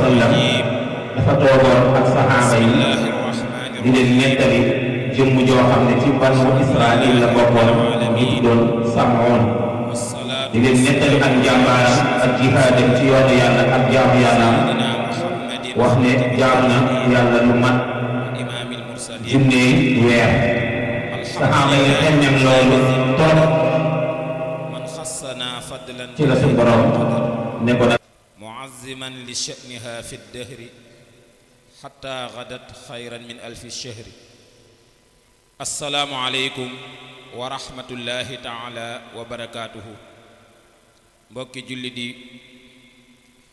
sallam dafa toogoon ak saxaaba yi di leen nettali jëmm joo xam ne ci banu Israil la bokkoon ñu tuddoon Sam'oon di leen nettali ak njàmbaaram ak jihaadam ci yoonu yàlla ak jaamu yàllaam wax ne jaam na yàlla lu mat junne weer saxaaba yi xemmem loolu torop ci la suñ borom ne ko nag muazziman li sha'niha fi dahri hatta ghadat khayran min alfi shahri. Assalaamu aleykum wa rahmatullahi taala wa barakaatuhu. mbokki julli di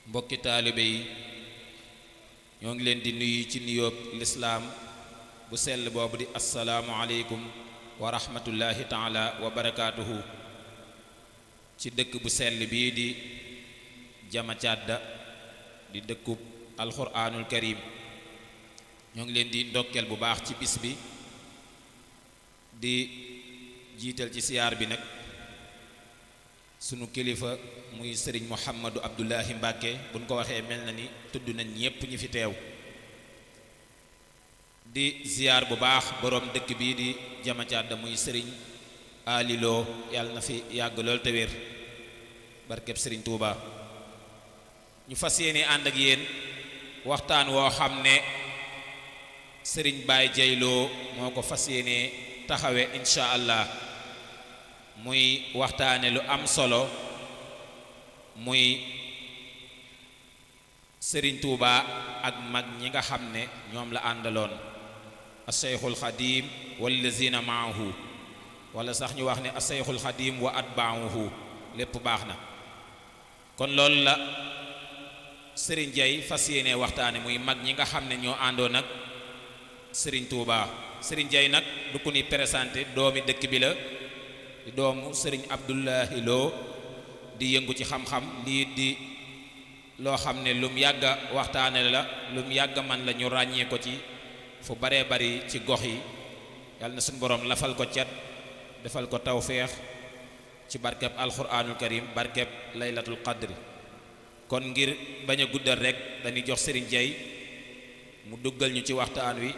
mbokki taalibe yi ñoo ngi leen di nuyu ci nuyoob lislaam bu sell boobu di assalaamu aleykum wa rahmatullahi taala wa barakaatuhu ci dëkk bu sell bii di Jamacadda di dëkkub alxuraanul karim. ñoo ngi leen di ndokkeel bu baax ci bis bi di jiital ci siyaar bi nag sunu kilifa muy sëriñ Muhammadu Abdullahi Mbàkke buñ ko waxee mel na ni tudd nañ ñépp ñi fi teew di siyaar bu baax boroom dëkk bii di Jamacadda muy sëriñ aliloo yàlla na fi yàgg lool te wér barkeb sëriñ Tuuba. ñu fas yéene ànd ak yéen waxtaan woo xam ne sëriñ Baye Jayloo moo ko fas yéene taxawe insha allah muy waxtaane lu am solo muy sëriñ Tuuba ak mag ñi nga xam ne ñoom la àndaloon as-Sayxul Xadiim wallazina maahu wala sax ñu wax ne as-Sayxul Xadiim wa atbaahu lépp baax na. kon loolu la sëriñ Jay fas yéene waxtaane muy mag ñi nga xam ne ñoo àndoon ak sëriñ Tuuba. sëriñ Jay nag du ko ni présenté doomi dëkk bi la di doomu sëriñ Abdullahi Lo di yëngu ci xam-xam lii di loo xam ne lum yàgga waxtaane la lum yàgga man la ñu ràññee ko ci fu baree bari ci gox yi. yàlla na suñu borom lafal ko cet defal ko tawféex ci barkeb alxuraanul karim barkeb laylatul qadri. kon ngir bañ a guddal rek dañuy jox sëriñ Jay mu duggal ñu ci waxtaan wi.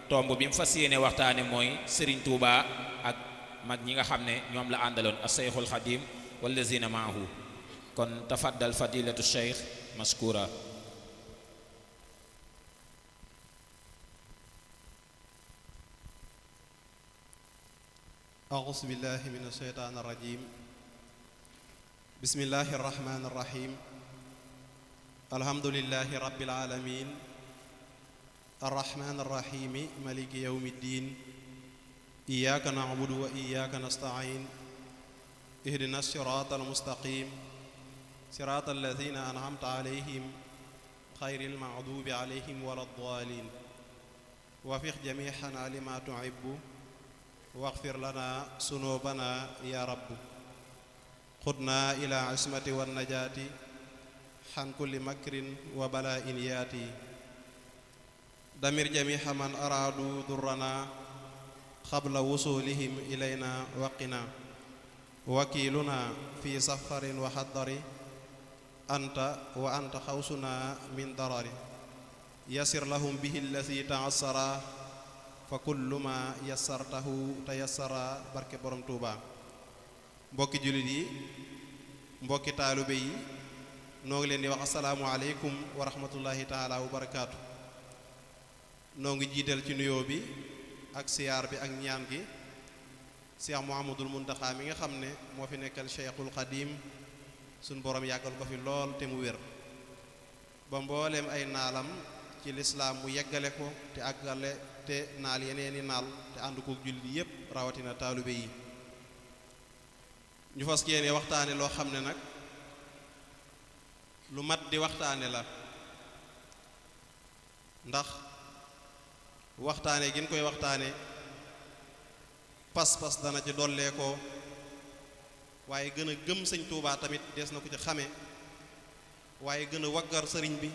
tomb bi mu fas yéene waxtaane mooy sëriñ Tuuba ak mag ñi nga xam ne ñoom la àndaloon as-Sayxul Xadiim wallazina maahu. kon tafaddal fadilatu cheikh maskura. أعوذ بالله من الشيطان الرجيم بسم الله الرحمن الرحيم الحمد لله رب العالمين الرحمن الرحيم مالك يوم الدين إياك نعبد وإياك نستعين اهدنا الصراط المستقيم صراط الذين أنعمت عليهم غير المغضوب عليهم ولا الضالين وفق جميعنا لما تحب واغفر لنا ذنوبنا يا رب خذنا إلى عصمة والنجاة عن كل مكر وبلاء ياتي دمر جميع من أرادوا ضرنا قبل وصولهم إلينا وقنا وكيلنا في سفر وحضر أنت وأنت خوسنا من ضرر يسر لهم به الذي تعسر fa kullu ma yassartahu tayassara barke borom Touba. mbokki jullit yi mbokki taalibe yi noo ngi leen di wax asalaamu aleykum wa rahmatullahi taala wa barakaatu. noo ngi jiital ci nuyoo bi ak siyaar bi ak ñaan gi Cheikh Mouhamadoul Mountakha mi nga xam ne moo fi nekkal Cheikhul Khadim suñ borom yàggal ko fi lool te mu wér ba mbooleem ay naalam ci lislaam mu yeggale ko te àggale te naal yeneeni naal te ànd ko jullit yépp rawatina taalibe yi. ñu fas yéene waxtaane loo xam ne nag lu mat di waxtaane la ndax waxtaane gin koy waxtaane pas-pas dana ci dollee ko waaye gën a gëm sëñ Tuubaa tamit dees na ko ci xame waaye gën a waggar sëriñ bi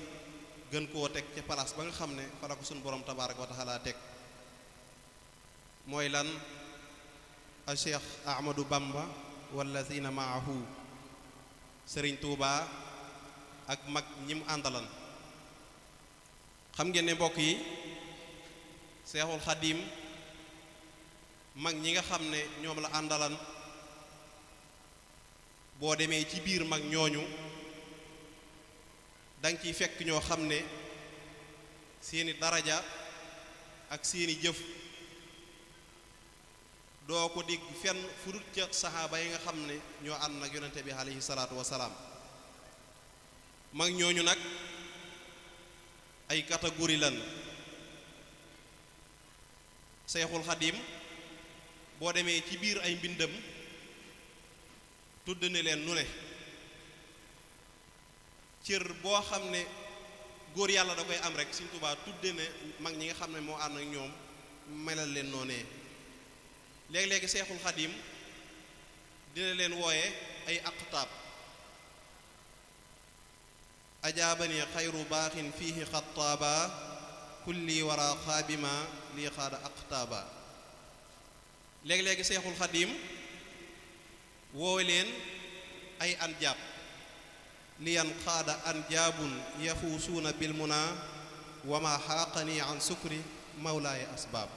gën koo teg ci palaas ba nga xam ne fa la ko suñu borom tabaaraka wa taala teg mooy lan a Cheikh Ahmadou Bamba wallazina maahu sëriñ Tuubaa ak mag ñim àndalan xam ngeen ne mbokk yi Seexul Xadiim mag ñi nga xam ne ñoom la àndalan boo demee ci biir mag ñooñu danga ciy fekk ñoo xam ne seeni daraja ak seeni jëf doo ko dégg fenn fu dul ca saxaaba yi nga xam ne ñoo ànd nag yonente bi alayhi salaatu wasalaam mag ñooñu nag ay catégorie lan Seexul Xadiim boo demee ci biir ay mbindam tudd ne leen nu ne cër boo xam ne góor yàlla da koy am rek Sëriñ Tuubaa tudde ne mag ñi nga xam ne moo ànd ak ñoom melal leen noonee léegi-léegi Seexul Xadiim dina leen wooye ay aqtaab ajaabani xayru baaxin fiihi xattaaba kulli wara xaabima lii xaada aqtaaba léegi-léegi Seexul Xadiim woowe leen ay anjaab liyan xaada anjaabun yafuusuuna bil muna wa ma xaaqani an sukri mawlaaya asbaab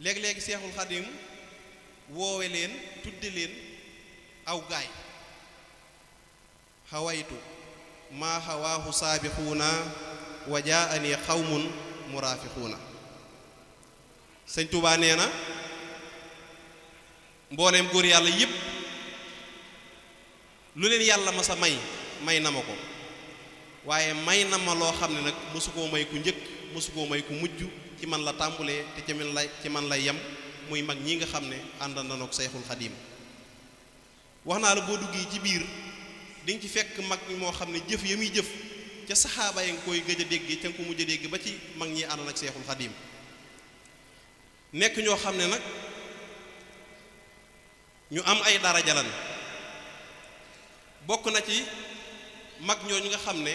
léegi-léegi Seexul Xadiim woowe leen tudde leen aw gaay xawaytu maa xawaahu saabixuuna wa jaani xawmun muraafixuuna Sëñ Tuubaa nee na mbooleem góor yàlla yépp lu leen yàlla ma sa may na ma ko waaye may na ma loo xam ne nag mosu koo may ku njëkk mosu koo may ku mujj ci man la tàmbulee te ci man lay yem muy mag ñi nga xam ne ànd nañu ak Seexul Xadiim wax naa la boo duggee ci biir di nga ci fekk mag ñi moo xam ne jëf ya muy jëf ca saxaaba yi nga koy gëj a dégg ca nga ko mujj a dégg ba ci mag ñi ànd ak Seexul Xadiim nekk ñoo xam ne nag ñu am ay daraja lan bokk na ci mag ñooñu nga xam ne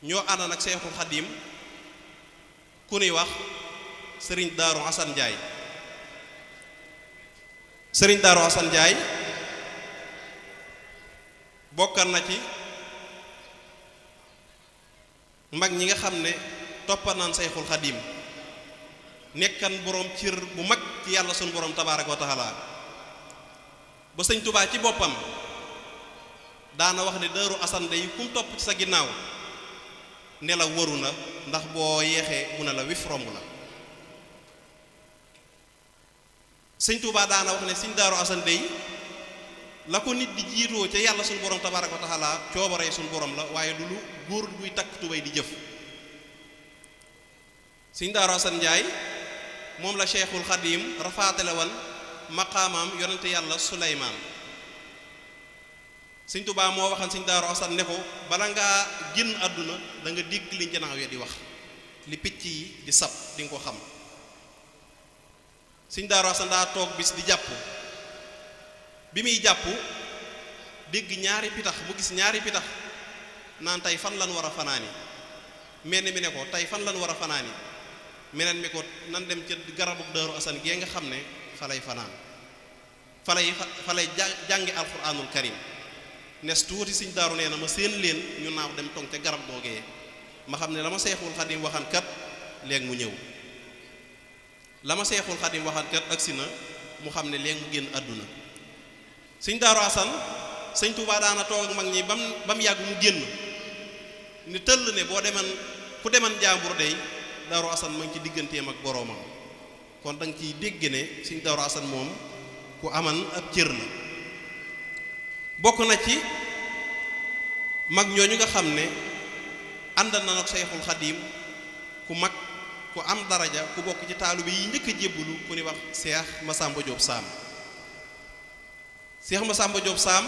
ñoo ànd ak Seexul Xadiim ku nuy wax sëriñ Daaru Asan Njaay sëriñ Daaru Asan Njaay bokkan na ci mag ñi nga xam ne toppa naan Seexul Xadiim nekkan boroom cër bu mag ci yàlla sunu boroom tabaaraka wa taala ba Sëñ Tuubaa ci boppam daana wax ne Daaru Asan day kum topp ci sa ginnaaw ne la waru na ndax boo yeexee mu ne la wif romb la Sëñ Tuubaa daana wax ne Sëñ Daaru Asan day la ko nit di jiitoo ca yàlla suñu borom tabaaraka wa taala coobaree suñu borom la waaye du lu góor buy takk tubay di jëf Sëñ Daaru Asan Njaay moom la Cheikhul Xadiim rafaatale woon maqaamaam yonente yàlla Suleymaan Sëñ Tuubaa moo waxan Sëñ Daaru Asan ne ko bala ngaa génn àdduna da nga dégg li njanaaw ya di wax li picc yi di sab di nga ko xam Sëñ Daaru Asan daa toog bis di jàpp bi muy jàpp dégg ñaari pitax mu gis ñaari pitax naan tey fan lan war a fanaani mel mi ne ko tey fan lan war a fanaani meneen mi ko nan dem ca garabu Daaru Asan gee nga xam ne fa lay fanaan fa lay jàngi alxuraanul karim nes tuuti Sëñ Daaru nee na ma seen leen ñu naaw dem tong ca garab googee ma xam ne la ma Seexul Xadiim waxan kat léegi mu ñëw la ma Seexul Xadiim waxan kat agsi na mu xam ne léegi mu génn àdduna Sëñ Daaru Asan Sëñ Tuubaa daana toog ak mag ñi ba mu yàgg mu génn ni tëll ne boo deman ku deman jaambur dey Daaru Asan ma ngi ci digganteem ak boroomam kon da nga ciy dégg ne Sëñ Daaru Asan moom ku aman ab cër la bokk na ci mag ñooñu nga xam ne ànd na ak Seexul Xadiim ku mag ku am daraja ku bokk ci taalibe yi njëkk a jébbulu ku ni wax Seex Masamba Jóob Saam Seex Masamba Jóob Saam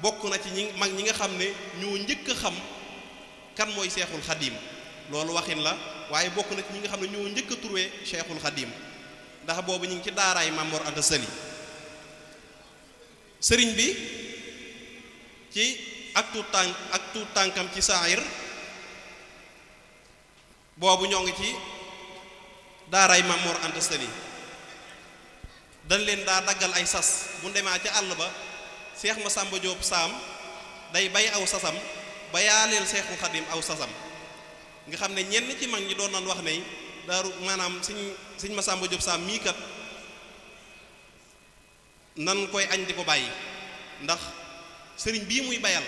bokk na ci mag ñi nga xam ne ñoo njëkk a xam kan mooy Seexul Xadiim loolu waxin la waaye bokk na ci ñi nga xam ne ñoo njëkk a trouvé Seexul Xadiim ndax boobu ñu ngi ci daaraay Maam Mor Anta Sali sëriñ bi ci ak tuut tànkam ci saayir boobu ñoo ngi ci daaraay Maam Mor Anta Sali dañ leen daa daggal ay sas bu demaa ca àll ba Seex Masamba Jóob Saam day bay aw sasam ba yaaleel Seexul Xadim aw sasam nga xam ne ñenn ci mag ñi doon nan wax ne daaru maanaam sëñ Masamba Diop Sam mii kat nan koy añ di ko bàyyi ndax sëriñ bii muy bayal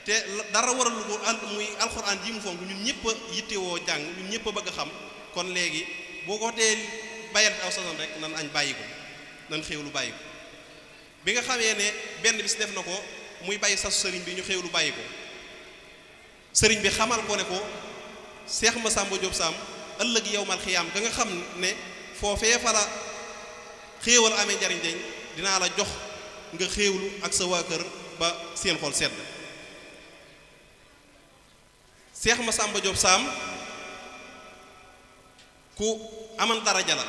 te dara waral lu ko muy alxuraan ji mu fonk ñun ñëpp a yittewoo jàng ñun ñëpp a bëgg a xam kon léegi boo ko tee bayal aw sasam rek nan añ bàyyi ko nan xéewlu bàyyi ko bi nga xamee ne benn bis def na ko muy bàyyi sasu sëriñ bi ñu xéewlu bàyyi ko sëriñ bi xamal ko ne ko Seex Masamba Diop Sam ëllëg yowmal xiyaam ka nga xam ne foofee fa la xéewal amee njariñ dañ dinaa la jox nga xéewlu ak sa waa kër ba seen xol sedd Seex Masamba Diop Sam ku aman daraja la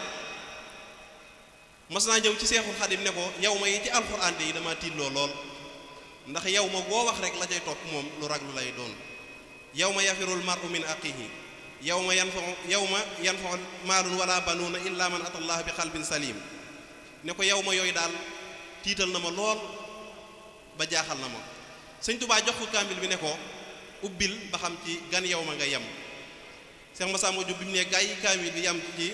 mas naa ñëw ci Seexul Xadim ne ko yow ma yi ci alxuraan yi dama tiitloo lool ndax yow ma boo wax rek la cay topp moom lu raglu lay doon yow ma yafirul mar'u min aqihi yow ma yanfa'u maalun wala banuuna illa man atallaha bi qalbin salim ne ko yow ma yooyu daal tiital na ma lool ba jaaxal na ma Sëñ Tuubaa jox ko kaamil bi ne ko ubbil ba xam ci gan yow ma nga yem Seex Masamba Jóob bi mu ne gaa yi kaamil bi yam ci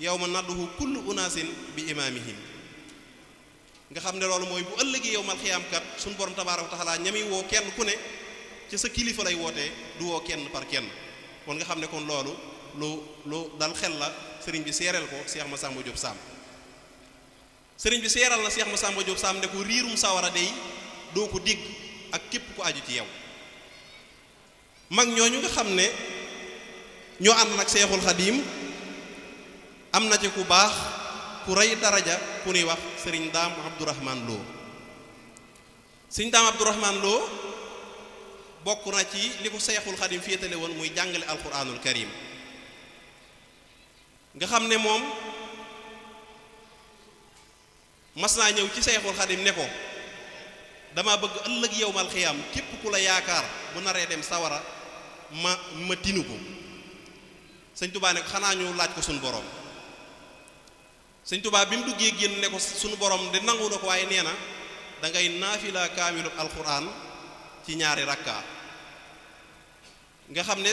yow ma nadduhu kullu unaasin bi imaamihim nga xam ne loolu mooy bu ëllëgee yow mal xiyaam kat suñu borom tabaaraka wa taala ñami woo kenn ku ne ci sa kilifa lay wootee du woo kenn par kenn kon nga xam ne kon loolu lu dal xel la sëriñ bi seereel ko Seex Masamba Diop Sam sëriñ bi seeral na Seex Masamba Diop Sam ne ko riirum sawara dey doo ko dégg ak képp ku aju ci yow mag ñooñu nga xam ne ñoo ànd nag Seexul Xadiim am na ci ku baax ku rëy daraja ku nuy wax sëriñ Daam Abdourahman Lo sëriñ Daam Abdourahman Lo bokk na ci li ko Seexul Xadiim féetale woon muy jàngale alquranul karim nga xam ne moom mas naa ñëw ci Seexul Xadiim ne ko dama bëgg ëllëg yowmal xiyaam képp ku la yaakaar bu naree dem sawara ma tinu ko sëñ Tuubaa ne ko xanaa ñu laaj ko suñu borom sëñ Tuubaa bi mu duggee génn ne ko suñu borom de nangu na ko waaye nee na da ngay naafila kaamilu alquran ci ñaari rakka nga xam ne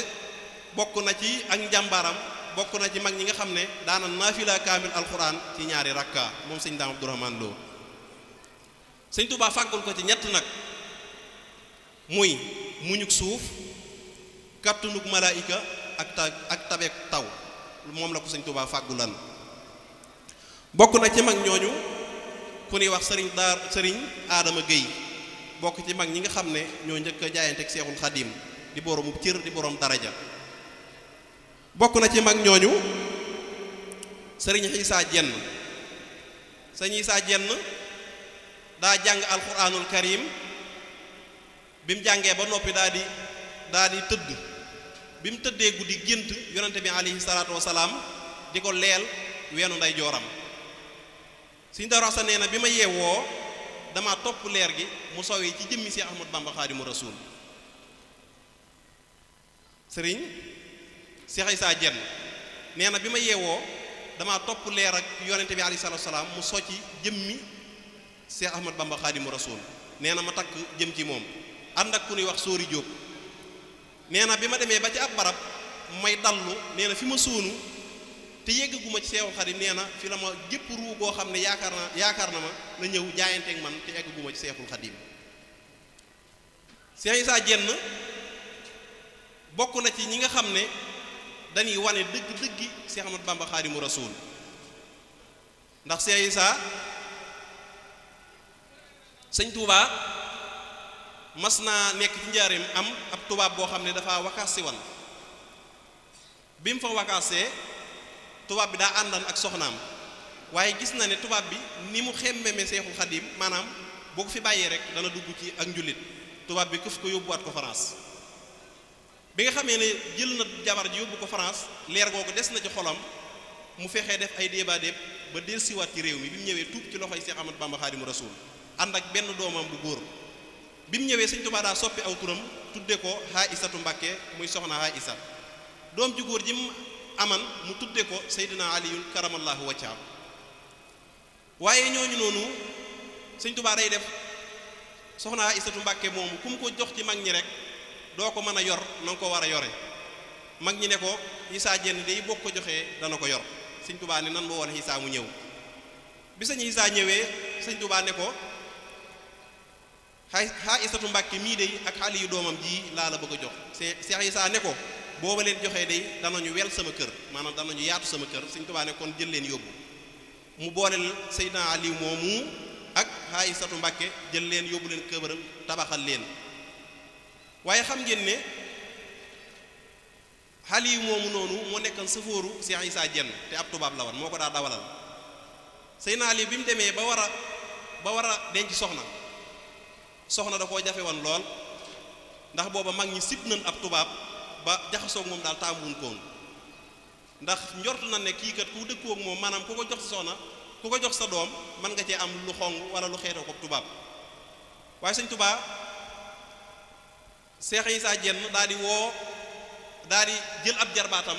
bokk na ci ak njàmbaaram bokk na ci mag ñi nga xam ne daana naafila kaamil alquran ci ñaari rakka moom sëñ Daam Abdourahman Lo sëñ Tuubaa fàggul ko ci ñett nag muy muñuk suuf kàttunug malaayika ak tabeek taw moom la ko sëñ Tuubaa fàggulan bokk na ci mag ñooñu ku ñuy wax sëriñ Adama Gueye bokk ci mag ñi nga xam ne ñoo njëkk a jaayante ak Seexul Xadiim di boroomu cër di boroom daraja bokk na ci mag ñooñu sëriñ Issa Jenn sëriñ Issa Jenn daa jàng alquranul karim bi mu jàngee ba noppi daa di tëdd bi mu tëddee guddi gént yonente bi alayhi salaatu wasalaam di ko leel weenu nday jooram suñ dara sa nee na bi ma yeewoo dama topp leer gi mu sowee ci jëmmi Seex Ahmadu Bamba Xaadimu Rasuul sëriñ Seex Isaa Jenn nee na bi ma yeewoo dama topp leer ak yonente bi alayhi salaatu wasalaam mu so ci jëmmi Seex Ahmadu Bamba Xaadimu Rasuul nee na ma takk jëm ci moom ànd ak ku ñuy wax Sóori Jóob nee na bi ma demee ba ci ab barab may dallu nee na fi ma suunu te yeggaguma ci Seexul Xadiim nee na fi la ma gépp ruu goo xam ne yaakaar na ma na ñëw jaayanteeg man te yeggaguma ci Seexul Xadiim Seex Isaa Jenn bokk na ci ñi nga xam ne dañuy wane dëgg-dëggi Seex Ahmadu Bamba Xaadimu Rasuul ndax Seex Isaa sëñ Tuubaa mas naa nekk ci njaareem am ab tubaab boo xam ne dafa wakaas si wan bi mu fa wakaasee tubaab bi daa àndan ak soxnaam waaye gis na ne tubaab bi ni mu xemmeme Seexul Xadiim maanaam boo ko fi bàyyee rek dana dugg ci ak njullit tubaab bi këf ko yóbbuwaat ko France bi nga xamee ne jël na jabar ji yóbbu ko France leer googu des na ci xolam mu fexee def ay débat déeb ba dellusiwaat ci réew mi bi mu ñëwee tuub ci loxoy Seex Ahmadu Bamba Xaadimu Rasuul ànd ak benn doomam bu góor bi mu ñëwee sëñ Tuubaa daa soppi aw turam tudde ko Aysatu Mbàkke muy soxna Aysa doom ju góor ji mu aman mu tudde ko Seydina Aliyun karamallahu wajhahu waaye ñooñu noonu sëñ Tuubaa day def soxna Aysatu Mbàkke moomu ku mu ko jox ci mag ñi rek doo ko mën a yor na nga ko war a yore mag ñi ne ko Issa Diène day boo ko joxee dana ko yor sëñ Tuubaa ne nan ma woon Issa mu ñëw bi sëñ Issa ñëwee sëñ Tuubaa ne ko xaa Isatu Mbàkke mii day ak xale yu doomam ji laa la bëgg a jox Seex Issa ne ko booba leen joxee day danañu wel sama kër maanaam danañu yaatu sama kër sëñ Tuubaa ne kon jël leen yóbbu mu booleel Seydina Ali moomu ak xaa Isatu Mbàkke jël leen yóbbu leen këbëram tabaxal leen waaye xam ngeen ne xale yu moomu noonu moo nekkoon sëfóoru Seex Issa Diène te ab tubaab la woon moo ko daa dawalal Seydina Ali bi mu demee ba war a denc soxna da koo jafe woon lool ndax booba mag ñi sib nañ ab tubaab ba jaxasoog moom daal taamuwuñ koon ndax njort na ne kii kat ku dëkkoog moom maanaam ku ko jox sa soxna ku ko jox sa doom mën nga cee am lu xong wala lu xeetoo ko tubaab waaye sëñ Tuubaa Seex Issa Diène daal di jël ab jarbaatam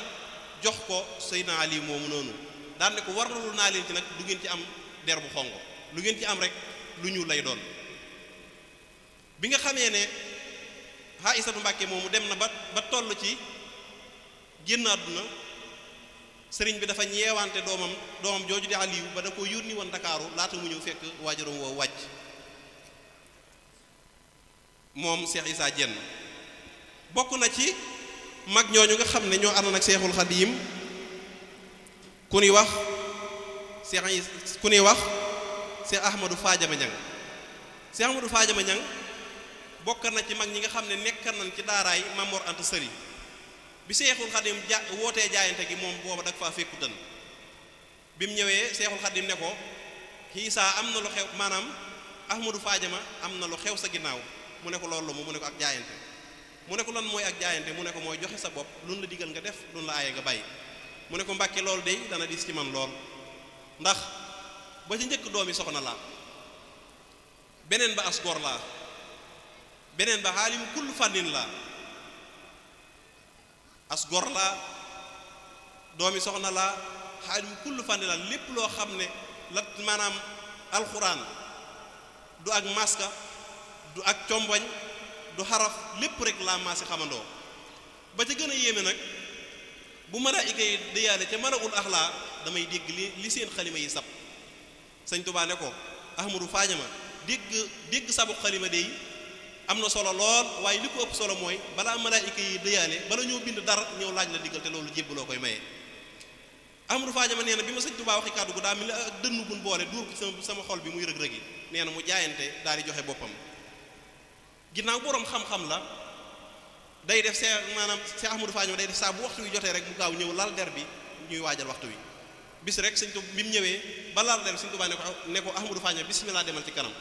jox ko Seydina Ali moomu noonu daal ne ko warlu naa leen ci nag du ngeen ci am der bu xong lu ngeen ci am rek lu ñuul lay doon bi nga xamee ne xaa Isatu Mbàkke moomu dem na ba toll ci génn àdduna sëriñ bi dafa ñeewante doomam jooju di Aliyu ba da ko yónni woon Ndakaaru laata mu ñëw fekk waajuram woo wàcc moom Seex Issa Diène bokk na ci mag ñooñu nga xam ne ñoo àndoon ak Seexul Xadiim ku ñuy wax Seex Ahmadou Fadiama Ñang Seex Ahmadou Fadiama Ñang bokk na ci mag ñi nga xam ne nekk nañ ci daaraay Maam Mor Anta Sali bi Seexul Xadiim wootee jaayante gi moom booba dag faa fekkutan bi mu ñëwee Seexul Xadiim ne ko Issa am na lu xew maanaam Ahmadou Fadiama am na lu xew sa ginnaaw mu ne ko loolu mu ne ko ak jaayante mu ne ko lan mooy ak jaayante mu ne ko mooy joxe sa bopp luñ la digal nga def luñ la aaye nga bàyyi mu ne ko Mbàkke loolu day dana dis ci man lool ndax ba ci njëkk doomi soxna laa beneen ba as gor laa beneen ba xaalimu kullu fànnin laa as gor laa doomi soxna laa xaalimu kullu fànnin laa lépp loo xam ne la maanaam alxuraan du ak maska du ak comboñ du xaraf lépp rek laa maasi xamandoo ba ca gën a yéeme nag bu malaayika yi déyaale ca malaul axlaa damay dégg li seen xalima yi sab sëñ Tuubaa ne ko Ahmadou Fadiama dégg sabu xalima de yi am na solo lool waaye li ko ëpp solo mooy balaa malaayika yi déyaale bala ñoo bind dara ñëw laaj la diggal te loolu jébbaloo koy maye. Ahmadou Fadiama nee na bi ma sëñ Tuubaa waxi kàddu gu daa mel ni ak dënnu gun boole duur ko sama xol bi muy rëg-rëg yi nee na mu jaayante daal di joxe boppam ginnaaw boroom xam-xam la day def maanaam Seex Ahmadou Fadiama day def saa bu waxtu wi jotee rek mu gaaw ñëw lal der bi ñuy waajal waxtu wi bis rek sëñ Tuubaa bi mu ñëwee ba lal der sëñ Tuubaa ne ko Ahmadou Fadiama bismillah demal ci kanam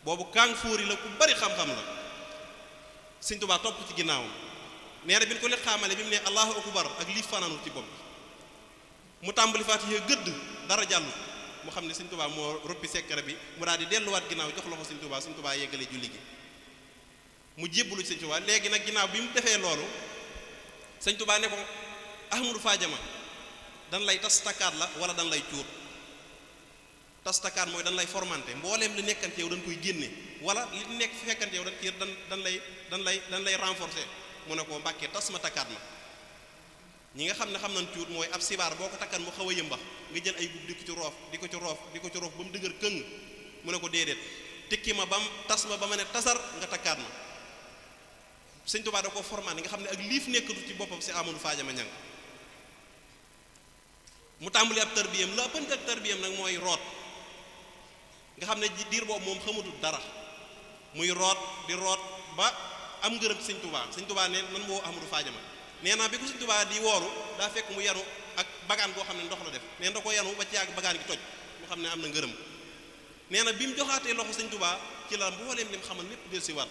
boobu kàng fóori la ku bari xam-xam la sëñ Tuubaa topp ci ginnaawam nee na bi ñu ko lekk xaamale bi mu ne allahu akbar ak lii fanaanul ci bopp mu tàmbali Faatiha gëdd dara jàllu mu xam ne sëñ Tuubaa moo roppi sekkare bi mu daal di delluwaat ginnaaw jox loxo sëñ Tuubaa yeggale julli gi mu jébbalu ci sëñ Tuubaa léegi nag ginnaaw bi mu defee loolu sëñ Tuubaa ne ko Ahmadou Fadiama dan lay tas takkaat la wala dan lay cuut tas takkaat mooy dan lay formanté mbooleem li nekkante yow dañ koy génne wala li nekk fekkante yow dan lay renforcer mu ne ko Mbàkke tas ma takkaat ma ñi nga xam ne xam nañ cuut mooy ab sibaar boo ko takkan mu xaw a yëmbax nga jël ay gub di ko ci roof ba mu dëgër këng mu ne ko déedéet tikki ma bam tas ma ba ma ne tasar nga takkaat ma sëñ Tuubaa da ko formaat nga xam ne ak liif nekkatu ci boppam si Ahmadou Fadiama Ñang mu tàmbali ab tarbiyam la ëppante ak tarbiyam nag mooy root nga xam ne diir boobu moom xamatul dara muy root di root ba am ngërëm ci sëñ Tuubaa ne nan woo Ahmadou Fadiama nee naa bi ko sëñ Tuubaa di woolu daa fekk mu yanu ak bagaan goo xam ne ndox la def nee na da ko yanu ba ci yàgg bagaan gi toj mu xam ne am na ngërëm nee na bi mu joxaatee loxo sëñ Tuubaa ci la mbooleem lim xamal lépp del si waat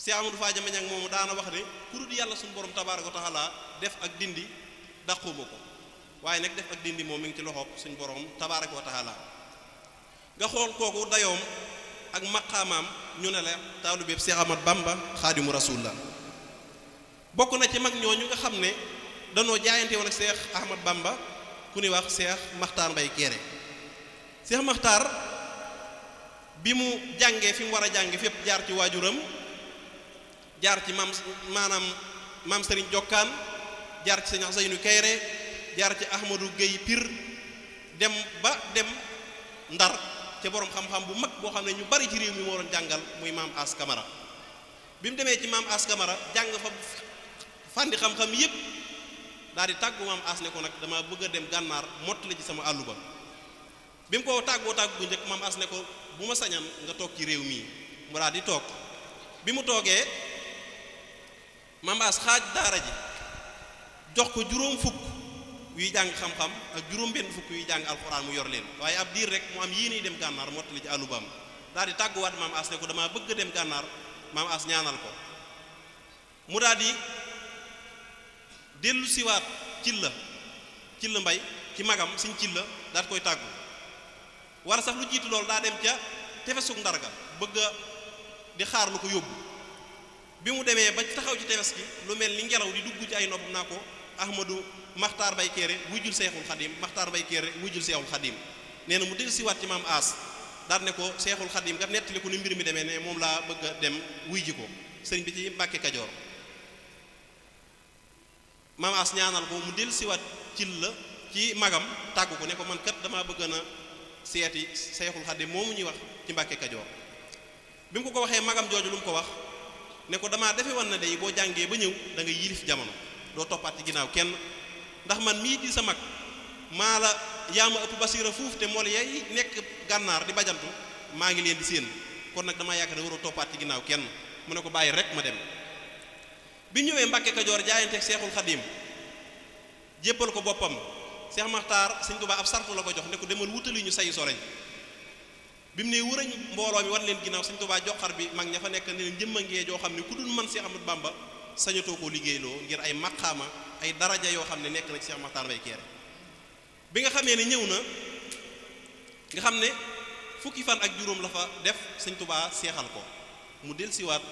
Seex Ahmadou Fadiama Ñang moomu daana wax ne ku dul yàlla suñu borom tabaaraka wa taala def ak dindi dàquma ko waaye nag def ak dindi moom mi ngi ci loxoom suñu borom tabaaraka wa taala nga xool kooku dayoom ak maqaamaam ñu ne la taalibe Seex Ahmadu Bamba xaadimu rasuul la bokk na ci mag ñooñu nga xam ne danoo jaayante woon ak Seex Ahmadu Bamba ku ni wax Seex Maxtaar Mbay Kéré Seex Maxtaar bi mu jàngee fi mu war a jànge fépp jaar ci waajuram jaar ci maam Serigne Jokkaan jaar ci sëñ Ousseynou Kayre jaar ci Ahmadou Gueye Pire dem Ndar ca borom xam-xam bu mag boo xam ne ñu bari ci réew mi moo doon jàngal muy maam As Camara bi mu demee ci maam As Camara jàng fa fànni xam-xam yépp daal di tàggu maam As ne ko nag dama bëgg a dem gànnaar mottali ci sama àllu ba bi mu ko tàggoo bu njëkk maam As ne ko bu ma sañan nga toog ci réew mii mu daal di toog bi mu toogee maam As xaaj daara ji jox ko juróom fukk yuy jàng xam-xam ak juróom benn fukk yuy jàng alxuraan mu yor leen waaye ab diir rek mu am yéene dem gànnaar mottali ci àllubaam daal di tàgguwaat maam As ne ko damaa bëgg a dem gànnaar maam As ñaanal ko mu daal di dellu siwaat cilla mbay ci magam suñ cilla daal koy tàggu wala sax lu jiitu loolu daa dem ca tefesug Ndar ga bëgg a di xaar lu ko yóbbu bi mu demee ba taxaw ci tefes gi lu mel ni ngelaw di dugg ci ay noppam naa ko Ahmadou Maxtaar Bay Kéré wujjul Seexul Xadim Maxtaar Bay Kéré wujjul Seexul Xadim nee na mu dellu siwaat ci maam As daal ne ko Seexul Xadim nga nettali ko ni mbir mi demee ne moom laa bëgg a dem wuy ji ko sëriñ bi ci Mbàkke Kajoor maam As ñaanal ko mu dellu siwaat ci magam tàggu ko ne ko man kat damaa bëgg na seeti Seexul Xadim moomu ñuy wax ci Mbàkke Kajoor bi mu ko waxee magam jooju lu mu ko wax ne ko damaa defe wan na day boo jàngee ba ñëw da nga yilif jamono doo toppaat ci ginnaaw kenn ndax man mii di sa mag maa la yaa ma ëpp basiira fuuf te mool yay nekk gànnaar di bajantu maa ngi leen di séen kon nag damaa yaakaar ne waroo toppaat ci ginnaaw kenn mu ne ko bàyyi rek ma dem bi ñëwee Mbàkke Kajoor jaayanteeg Seexul Xadim jéppal ko boppam Seex Maxtaar Sëñ Tuubaa ab sartu la ko jox ne ko demal wutali ñu sayi soreñ bi mu ne wërañ mbooloo mi wan leen ginnaaw Sëñ Tuubaa joxar bi mag ña fa nekk ne leen jëmmangee joo xam ne ku dul man Seex Ahmadu Bamba sañatoo koo liggéeyloo ngir ay maqaama ay daraja yoo xam ne nekk na ci Seex Maxtaar Bay Kéré bi nga xamee ne ñëw na nga xam ne fukki fan ak juróom la fa def Sëñ Tuubaa seexal ko mu dellusiwaat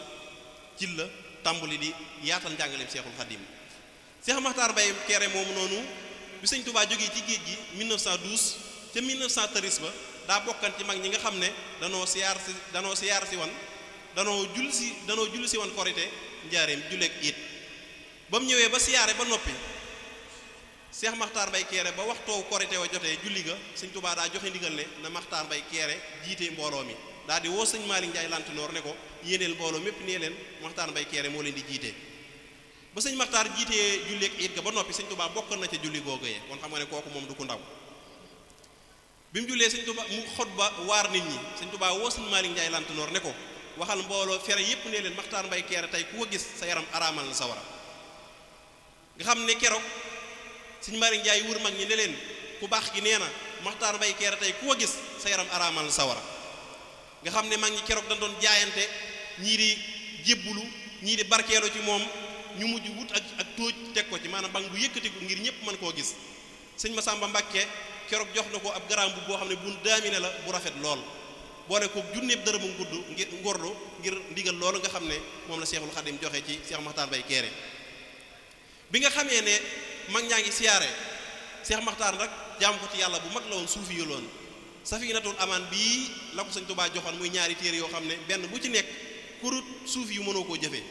ci la tàmbali di yaatal njàngaleem Seexul Xadim Seex Maxtaar Bay Kéré moomu noonu bi Sëñ Tuubaa jógee ci géej gi 1912 ca 1913 ba daa bokkan ci mag ñi nga xam ne danoo siyaar si wan danoo julli si wan korite njaareem julleeg it ba mu ñëwee ba siyaare ba noppi Seex Maxtaar Bay Kéré ba waxtoo korite wa jotee julli ga Sëñ Tuubaa daa joxe ndigal ne na Maxtaar Bay Kéré jiite mbooloo mi daal di woo sëñ Maalik Njaay Lantinoor ne ko yéeneel mbooloo mépp nee leen Maxtaar Bay Kéré moo leen di jiite ba sëñ Maxtaar jiitee julleeg it ga ba noppi Sëñ Tuubaa bokk na ca julli googee kon xam nga ne kooku moom du ko ndaw bi mu jullee Sëñ Tuubaa mu xutba waar nit ñi Sëñ Tuubaa woo sëñ Maalik Njaay Lantinoor ne ko waxal mbooloo fere yépp nee leen Maxtaar Bay Kéré tey ku ko gis sa yaram araamal na sawara nga xam ne keroog sëñ Maalik Njaay wër mag ñi ne leen ku baax gi nee na Maxtaar Bay Kéré tey ku ko gis sa yaram araamal na sawara nga xam ne mag ñi keroog dañ doon jaayante ñii di jébbulu ñii di barkeelu ci moom ñu mujj wut ak tóoj teg ko ci maanaam bang bu yëkkatiku ngir ñëpp mën koo gis sëñ Masamba Mbàkke keroog jox na ko ab garaam bu boo xam ne bu daamine la bu rafet lool boole ko junneeb dërëmu ngordu ngir ndigal loolu nga xam ne moom la Seexul Xadim joxe ci Seex Maxtaar Bay Kéré bi nga xamee ne mag ñaa ngi siyaare Seex Maxtaar nag jaam ko ci yàlla bu mag la woon suufi yu loon Safinatul Amaan bii la ko Sëñ Tuubaa joxoon muy ñaari téere yoo xam ne benn bu ci nekk kurut suufi yu mënoo koo jëfee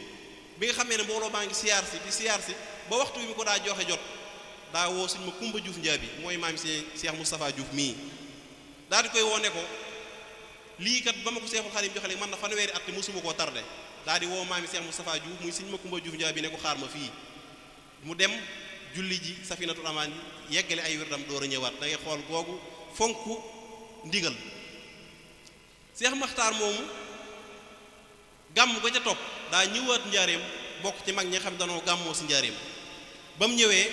bi nga xamee ne mbooloo baa ngi siyaar si ba waxtu wi mu ko daa joxe jot daa woo Sëñ ma Kumba Juuf Njaabi mooy maam si Seex Moustapha Juuf mii daal di koy woo ne ko lii kat ba ma ko Seexul Xadim joxe léegi man na fanweeri at te mosuma koo tardé daal di woo maami Seex Moustapha Juuf muy Sëñ ma Kumba Juuf Njaabi ne ko xaar ma fii mu dem julli ji Safinatul Amaan yeggale ay wirdam door a ñëwaat da ngay xool googu fonk ndigal Seex Maxtaar moomu gàmm ga ca topp daa ñëwaat njaareem bokk ci mag ñi xam danoo gàmmoo si njaareem ba mu ñëwee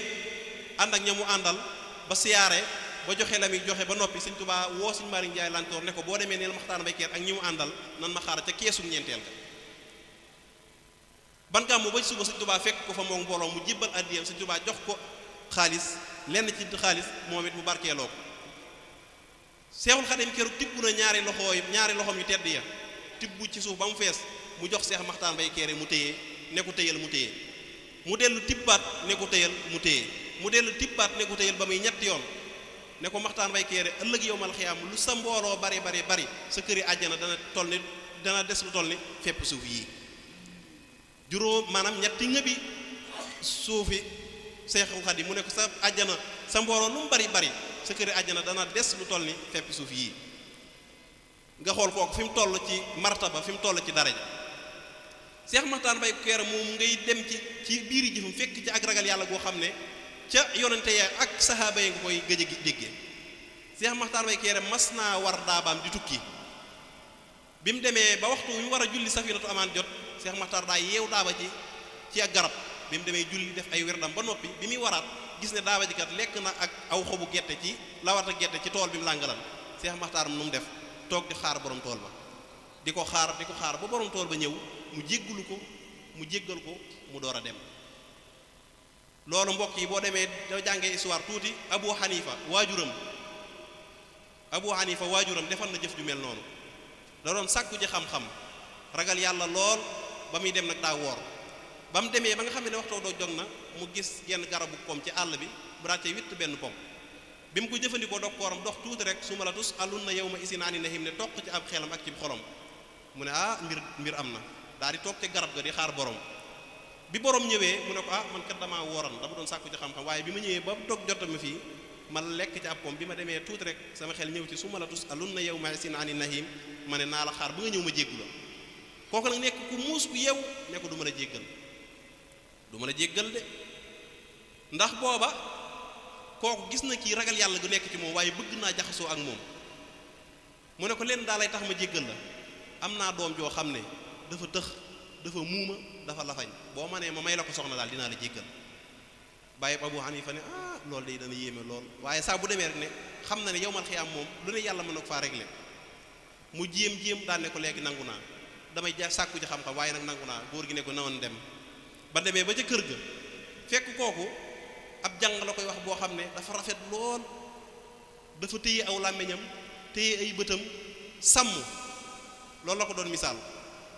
ànd ak ña mu àndal ba siyaare ba joxe la muy joxe ba noppi Sëñ Tuubaa woo Sëñ Maalik Njaay Lantinoor ne ko boo demee neel Maxtaar Bay Kéré ak ñi mu àndal nan ma xaar ca keesu ñeenteel ka ban gàmmu ba ci suba Sëñ Tuubaa fekk ko fa moom mbooloo mu jébbal addiyam Sëñ Tuubaa jox ko xaalis lenn ci xaalis moom it mu barkeeloo ko Seexul Xadim keroog tibb na ñaari loxoom yu tedd ya tibb ci suuf ba mu fees mu jox Seex Maxtaar Bay Kéré mu téye ne ko téyal mu téye mu dellu tibbaat ne ko téyal mu téye mu dellu tibbaat ne ko téyal ba muy ñetti yoon ne ko Maxtaar Bay Kéré ëllëg yowmal xiyaam lu sa mbooloo bari sa këri àjjana dana des lu toll ni fépp suuf yii juróom maanaam ñetti ngëbi suufi Seexul Xadiim mu ne ko sa àjjana sa mbooloo lu mu bari bari sa këri àjjana dana des lu toll ni feppi suuf yii nga xool kooku fi mu toll ci martaba fi mu toll ci daraja Seex Maxtaar Mbay Kéré moom ngay dem ci biiri jëfam fekk ci ak ragal yàlla goo xam ne ca yonente ya ak sahaaba yi nga koy gëj a déggee Seex Maxtaar Mbay Kéré mas naa war daabaam di tukki bi mu demee ba waxtu yu war a julli safinatu amaan jot Seex Maxtaar daa yeew daaba ci ak garab bi mu demee julli def ay wirdam ba noppi bi muy waraat gis ne daaba ji kat lekk na ak aw xobu gerte ci lawata gerte ci tool bi mu làngalan Seex Maxtaar nu mu def toog di xaar borom tool ba di ko xaar ba borom tool ba ñëw mu jéggalu ko mu jéggal ko mu door a dem loolu mbokk yi boo demee da jàngee histoire tuuti Abu Hanifa waajuram defal na jëf ju mel noonu da doon sàkku ji xam-xam ragal yàlla lool ba muy dem nag daa woor ba mu demee ba nga xam ne waxtoo doo jog na mu gis genn garabu pom ci àll bi bu daal cay witt benn pom bi mu ko jëfandikoo dog kooram dox tuuti rek su ma la tus alun na yow ma isi naa ni nahim ne toq ci ab xelam ak ci xolom mu ne mbir am na daal di toog ci garab ga di xaar borom bi borom ñëwee mu ne ko man kat damaa wooran dama doon sàkku ci xam-xam waaye bi ma ñëwee ba dog jotama fii ma lekk ci ab pom bi ma demee tuuti rek sama xel ñëw ci su ma la tus alun na yow ma isi naa ni nahim ma ne naa la xaar ba nga ñëw ma jéggu la kooku nag nekk ku muus ku yew ne ko du mën a jéggal de ndax booba kooku gis na kii ragal yàlla gu nekk ci moom waaye bëgg naa jaxasoo ak moom mu ne ko leen daa lay tax ma jéggal la am naa doom joo xam ne dafa tëx dafa muuma dafa lafañ boo ma nee ma may la ko soxna daal dinaa la jéggal bàyyi Abu Hanifa ne loolu day dana yéeme lool waaye saa bu demee rek ne xam na ne yowmal xiyaam moom lu ne yàlla mën na ko faa régler mu jéem daan ne ko léegi nangu naa damay sàkku ci xam-xam waaye nag nangu naa góor gi ne ko nawoon dem ba demee ba ca kër ga fekk kooku ab jàng la koy wax boo xam ne dafa rafet lool dafa téye aw làmmiñam téye ay bëtam sàmm loolu la ko doon misaal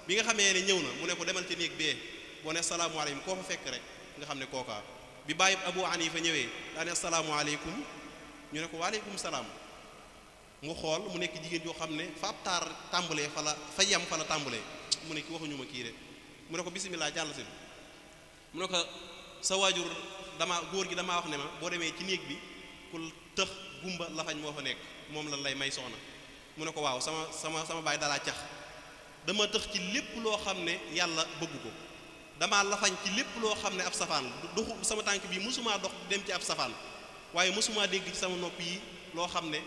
bi nga xamee ne ñëw na mu ne ko demal ci néeg bee boo ne asalaamaaleykum koo fa fekk rek nga xam ne kookaa bi bàyyi Abu Hanifa ñëwee daa ne asalaamaaleykum ñu ne ko waaleykum salaam mu xool mu nekk jigéen yoo xam ne fa ab taar tàmbalee fa yem fa la tàmbalee mu ne ki waxuñu ma kii de mu ne ko bisimilah jàll si mu ne ko sa waajur góor gi damaa wax ne ma boo demee ci néeg bi ku tëx gumba lafañ moo fa nekk moom lan lay may soxna mu ne ko waaw sama baay dalaa cax dama tëx ci lépp loo xam ne yàlla bëgg ko damaa lafañ ci lépp loo xam ne ab safaan doxu sama tànk bi mosumaa dox dem ci ab safaan waaye mosumaa dégg ci sama nopp yi loo xam ne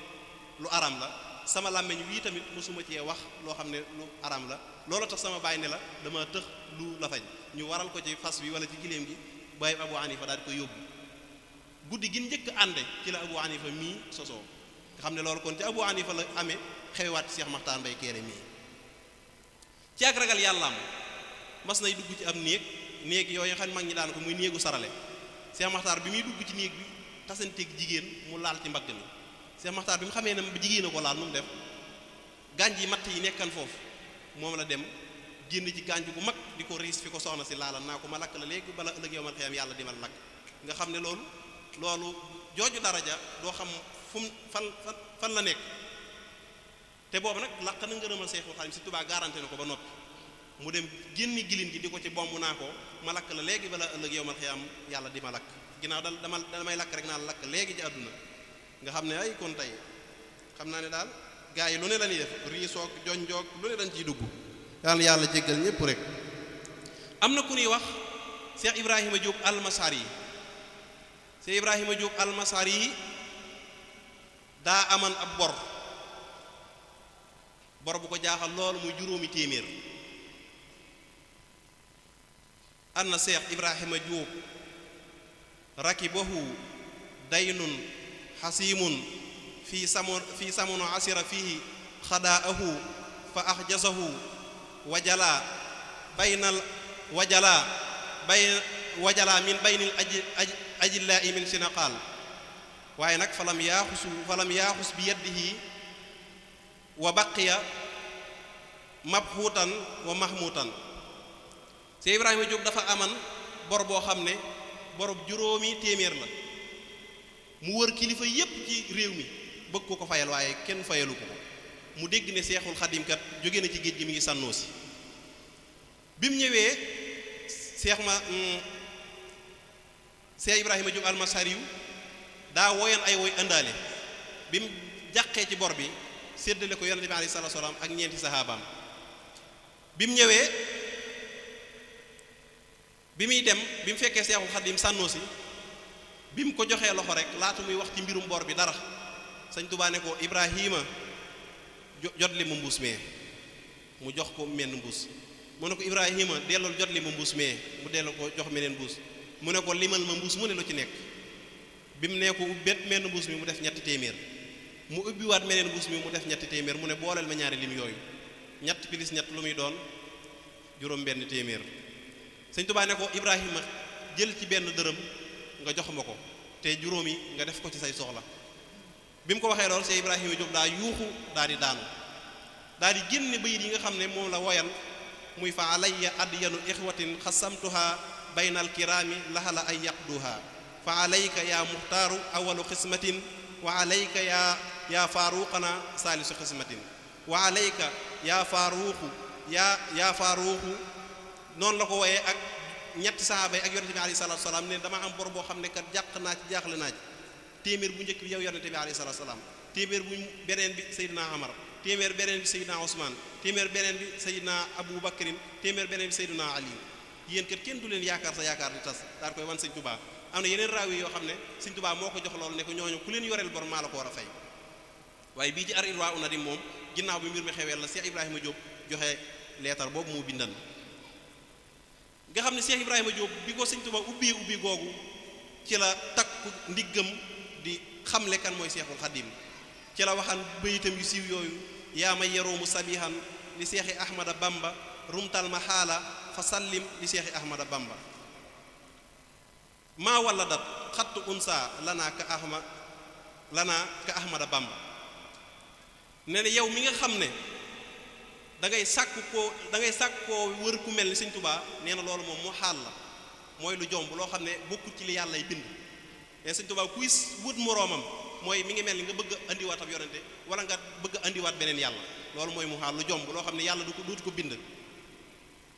lu aram la sama làmmiñ wii tamit mosuma cee wax loo xam ne lu aram la loolu tax sama baay ne la dama tëx lu lafañ ñu waral ko ci fas bi wala ci giléem gi bàyyi Abu Hanifa daal di ko yóbbu guddi gi njëkk ànde ci la Abu Hanifa mii sosoo nga xam ne loolu kon ci Abu Hanifa la amee xewaat ci Seex Maxtaar Mbay Kéré mii ci ak ragal yàllaam mas nay dugg ci am néeg yooyu xam ne mag ñi daan ko muy néegu sarale Seex Maxtaar bi muy dugg ci néeg bi tasanteeg jigéen mu laal ci mbagg mi Seex Maxtaar bi mu xamee ne jigéen a ko laal nu mu def gànj yi matt yi nekkan foofu moom la dem génn ci gànj bu mag di ko riis fi ko soxna si laalal naa ko ma lakk la léegi bala ëllëg yowmal xiyaam yàlla di ma lakk nga xam ne loolu jooju daraja doo xam fan la nekk te boobu nag laq na ngërëmal Seexul Xadiim si Tuubaa garanté na ko ba noppi mu dem génni gilin gi di ko ci bomb naa ko ma lakk la léegi bala ëllëg yowmal xiyaam yàlla di ma lakk ginnaaw damay lakk rek naa la lakk léegi ci àdduna nga xam ne ay kon tey xam naa ne daal gaa yi lu ne la ñuy def riisoog jonjoog lu ne dañ ciy dugg yàlla jéggal ñépp rek am na ku ñuy wax Cheikh Ibrahima Diop Almasari yi Cheikh Ibrahima Diop Almasari yi daa aman ab bor bu ko jaaxal lool muy juróomi téeméer anna Cheikh Ibrahima Diop rakibahu daynun xasiimun fi samono asira fihi xadaahu fa axjasahu wajala min baynil ajillaa'i min sinaqaal waaye nag falam yaaxus bi yadihi wa baqiya mabxuutan wa mahmuutan Seex Ibrahima Diop dafa aman bor boo xam ne borob juróomi téeméer la mu wër kilifa yépp ci réew mi bëgg ko fayal waaye kenn fayalu ko mu dégg ne Seexul Xadiim kat jóge na ci géej gi mi ngi sànnoo si bi mu ñëwee Seex Ibrahima Jóob almasari yu daa woyan ay woy àndaale bi mu jàqee ci bor bi séddale ko yonente bi alayhi salaatu salaam ak ñeenti saxaabaam bi mu ñëwee bi muy dem bi mu fekkee Seexul Xadiim sànnoo si bi mu ko joxee loxo rek laatu muy wax ci mbirum bor bi dara Sëñ Tuubaa ne ko Ibrahima jot li ma mbuus mee mu jox ko menn mbuus mu ne ko Ibrahima delloo jot li ma mbuus mee mu delloo ko jox meneen mbuus mu ne ko limal ma mbuus mu ne lu ci nekk bi mu nee ko ubbet menn mbuus mi mu def ñetti téeméer mu ubbiwaat meneen mbuus mi mu def ñetti téeméer mu ne booleel ma ñaari lim yooyu ñett pilis ñett lu muy doon juróom benn téeméer Sëñ Tuubaa ne ko Ibrahima jël ci benn dërëm nga jox ma ko te juróomi nga def ko ci say soxla bi mu ko waxee lool Seex Ibrahima Jóob daa yuuxu daa di daanu daa di génne bayit yi nga xam ne moom la woyan muy fa alayya adyanu ixwatin xasamtuha baynal kiraami lahala ay yaqduha fa alayka yaa muxtaaru awalu xismatin wa alayka yaa faaruqana saalisu xismatin wa alayka yaa faaruuxu noonu la ko woyee ak ñetti sahaaba yi ak yonente bi alayhi salaatu salaam ne dama am bor boo xam ne kat jàq naa ci jaaxle naa ci téeméer bu njëkk bi yow yonente bi alayhi salaatu salaam téeméer bu beneen bi Seydina Amar téeméer beneen bi Seydina Ousmane téeméer beneen bi Seydina Abou Bakrin téeméer beneen bi Seydina Ali yéen kat kenn du leen yaakaar sa yaakaar di tas daal koy wan Sëñ Tuubaa am na yeneen raaw yi yoo xam ne Sëñ Tuubaa moo ko jox loolu ne ko ñooñu ku leen yoreel bor maa la ko war a fay waaye bii ci ar irwa una di moom ginnaaw bi mbir mi xewee la Cheikh Ibrahima Diop joxe leetar boobu moo bindan nga xam ne Cheikh Ibrahima Diop bi ko Sëñ Tuubaa ubbi googu ci la takku ndiggam di xamle kan mooy Seexul Xadiim ci la waxan bayitam yu siiw yooyu yaa may yaroomu sabihan li Seexi Ahmada Bamba rumtal ma xaala fa sallim li Seexi Ahmada Bamba maa walla dat xattu unsa lanaa ka Ahmada Bamba ne ne yow mi nga xam ne da ngay sàkk koo wër ku mel ni Sëñ Tuubaa nee na loolu moom moo xaal la mooy lu jomb loo xam ne bokkut ci li yàlla y bind mais Sëñ Tuubaa kuy wut moroomam mooy mi ngi mel ni nga bëgg a andiwaat ab yonente wala nga bëgg a andiwaat beneen yàlla loolu mooy mu xaal lu jomb loo xam ne yàlla duutu ko bind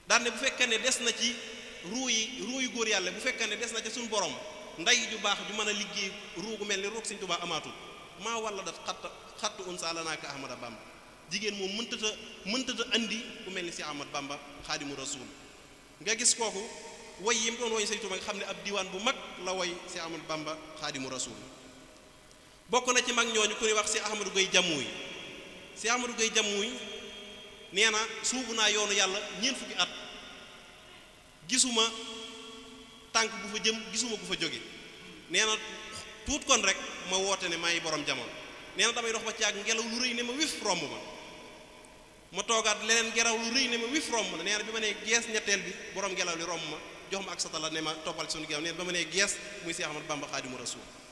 daan ne bu fekkee ne des na ci ruu yi góor yàlla bu fekkee ne des na ci suñu borom nday ju baax ju mën a liggéey ruu gu mel ni ruug Sëñ Tuubaa amaatul maa walla dat xattu unsa lanaa ka Ahmada Bamba jigéen moom mëntata andi ku mel ni si Ahmad Bamba xaadimu rasuul nga gis kooku woy yi mu doon woy Sëñ Tuubaa nga xam ne ab diwaan bu mag la woy si Ahmad Bamba xaadimu rasuul bokk na ci mag ñooñu ku ñuy wax si Ahmadou Gueye Jamuy si Ahmadou Gueye Jamuy nee na suubu naa yoonu yàlla ñeent fukki at gisuma tànk bu fa jëm gisuma ku fa jóge nee na tuut kon rek ma woote ne maay borom jamono nee na damay dox ba ci ak ngelaw lu rëy ne ma wif romb ma toogaat leneen ngelaw lu rëy ne ma wif romb ma nee na bi ma nee gees ñetteel bi borom ngelaw li romb ma jox ma ak satala ne ma toppal ci sunu ginnaaw nee na ba ma nee gees muy Seex Ahmadu Bamba Xaadimu Rasuul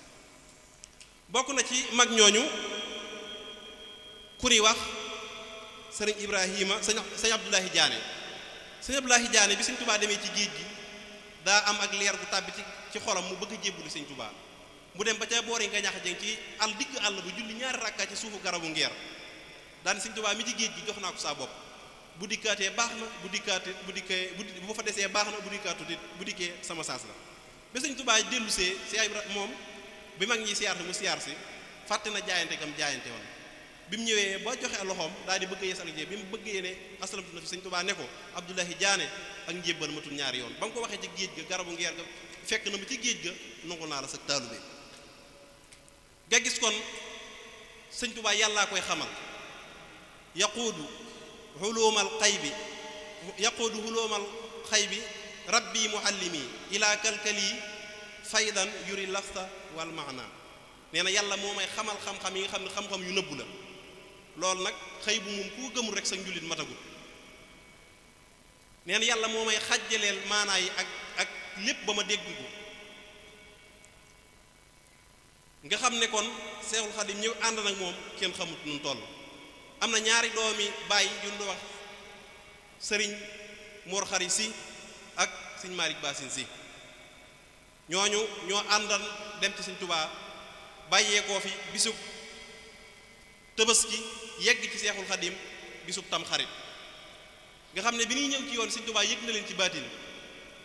bokk na ci mag ñooñu ku ñuy wax sëriñ Ibrahima sëñ Abdoulahi Diané sëñ Abdoulahi Diané bi Sëñ Tuubaa demee ci géej gi daa am ak leer gu tàbbi ci xolam mu bëgg a jébbulu Sëñ Tuubaa mu dem ba ca boori nga ñax jeng ci digg àll ba julli ñaari rakkaa ci suufu garabu ngeer daan Sëñ Tuubaa mi ci géej gi jox naa ko saa bopp bu dikkaatee baax na bu fa desee baax na bu dikkee sama saas la ba Sëñ Tuubaa dellusee si ay moom bi mag ñi siyaar mu siyaar si fàtte na jaayante gam jaayante woon bi mu ñëwee ba joxe loxoom daal di bëgg yeesal njéeb bi mu bëggee ne aslamtu na fi Sëñ Tuubaa ne ko Abdoulahi Diané ak njébbal matul ñaari yoon ba mu ko waxee ci géej ga garabu ngeer ga fekk na mu ci géej ga nangu naa la sa taalube nga gis kon Sëñ Tuubaa yàllaa koy xamal yaquudu xuluumal xaybi rabbi muallimi ila kalkali faydan yuri lafta wal maana nee na yàlla moo may xamal xam-xam yi nga xam ne xam-xam yu nëbbu la loolu nag xëy bu moom ku gëmul rek sa njullit matagul nee na yàlla moo may xajjaleel maanaa yi ak lépp ba ma dégg ko nga xam ne kon Seexul Xadim ñëw ànd nag moom kenn xamut nun toll am na ñaari doomi bàyyi yu ñu wax sëriñ Mor Xari Si ak sëriñ Malick Basin Si ñooñu ñoo àndan dem ci Sëñ Tuubaa bàyyeekoo fi bisub Tabaski yegg ci Seexul Xadim bisub Tamxarit nga xam ne bi ñuy ñëw ci yoon Sëñ Tuubaa yëg na leen ci baatin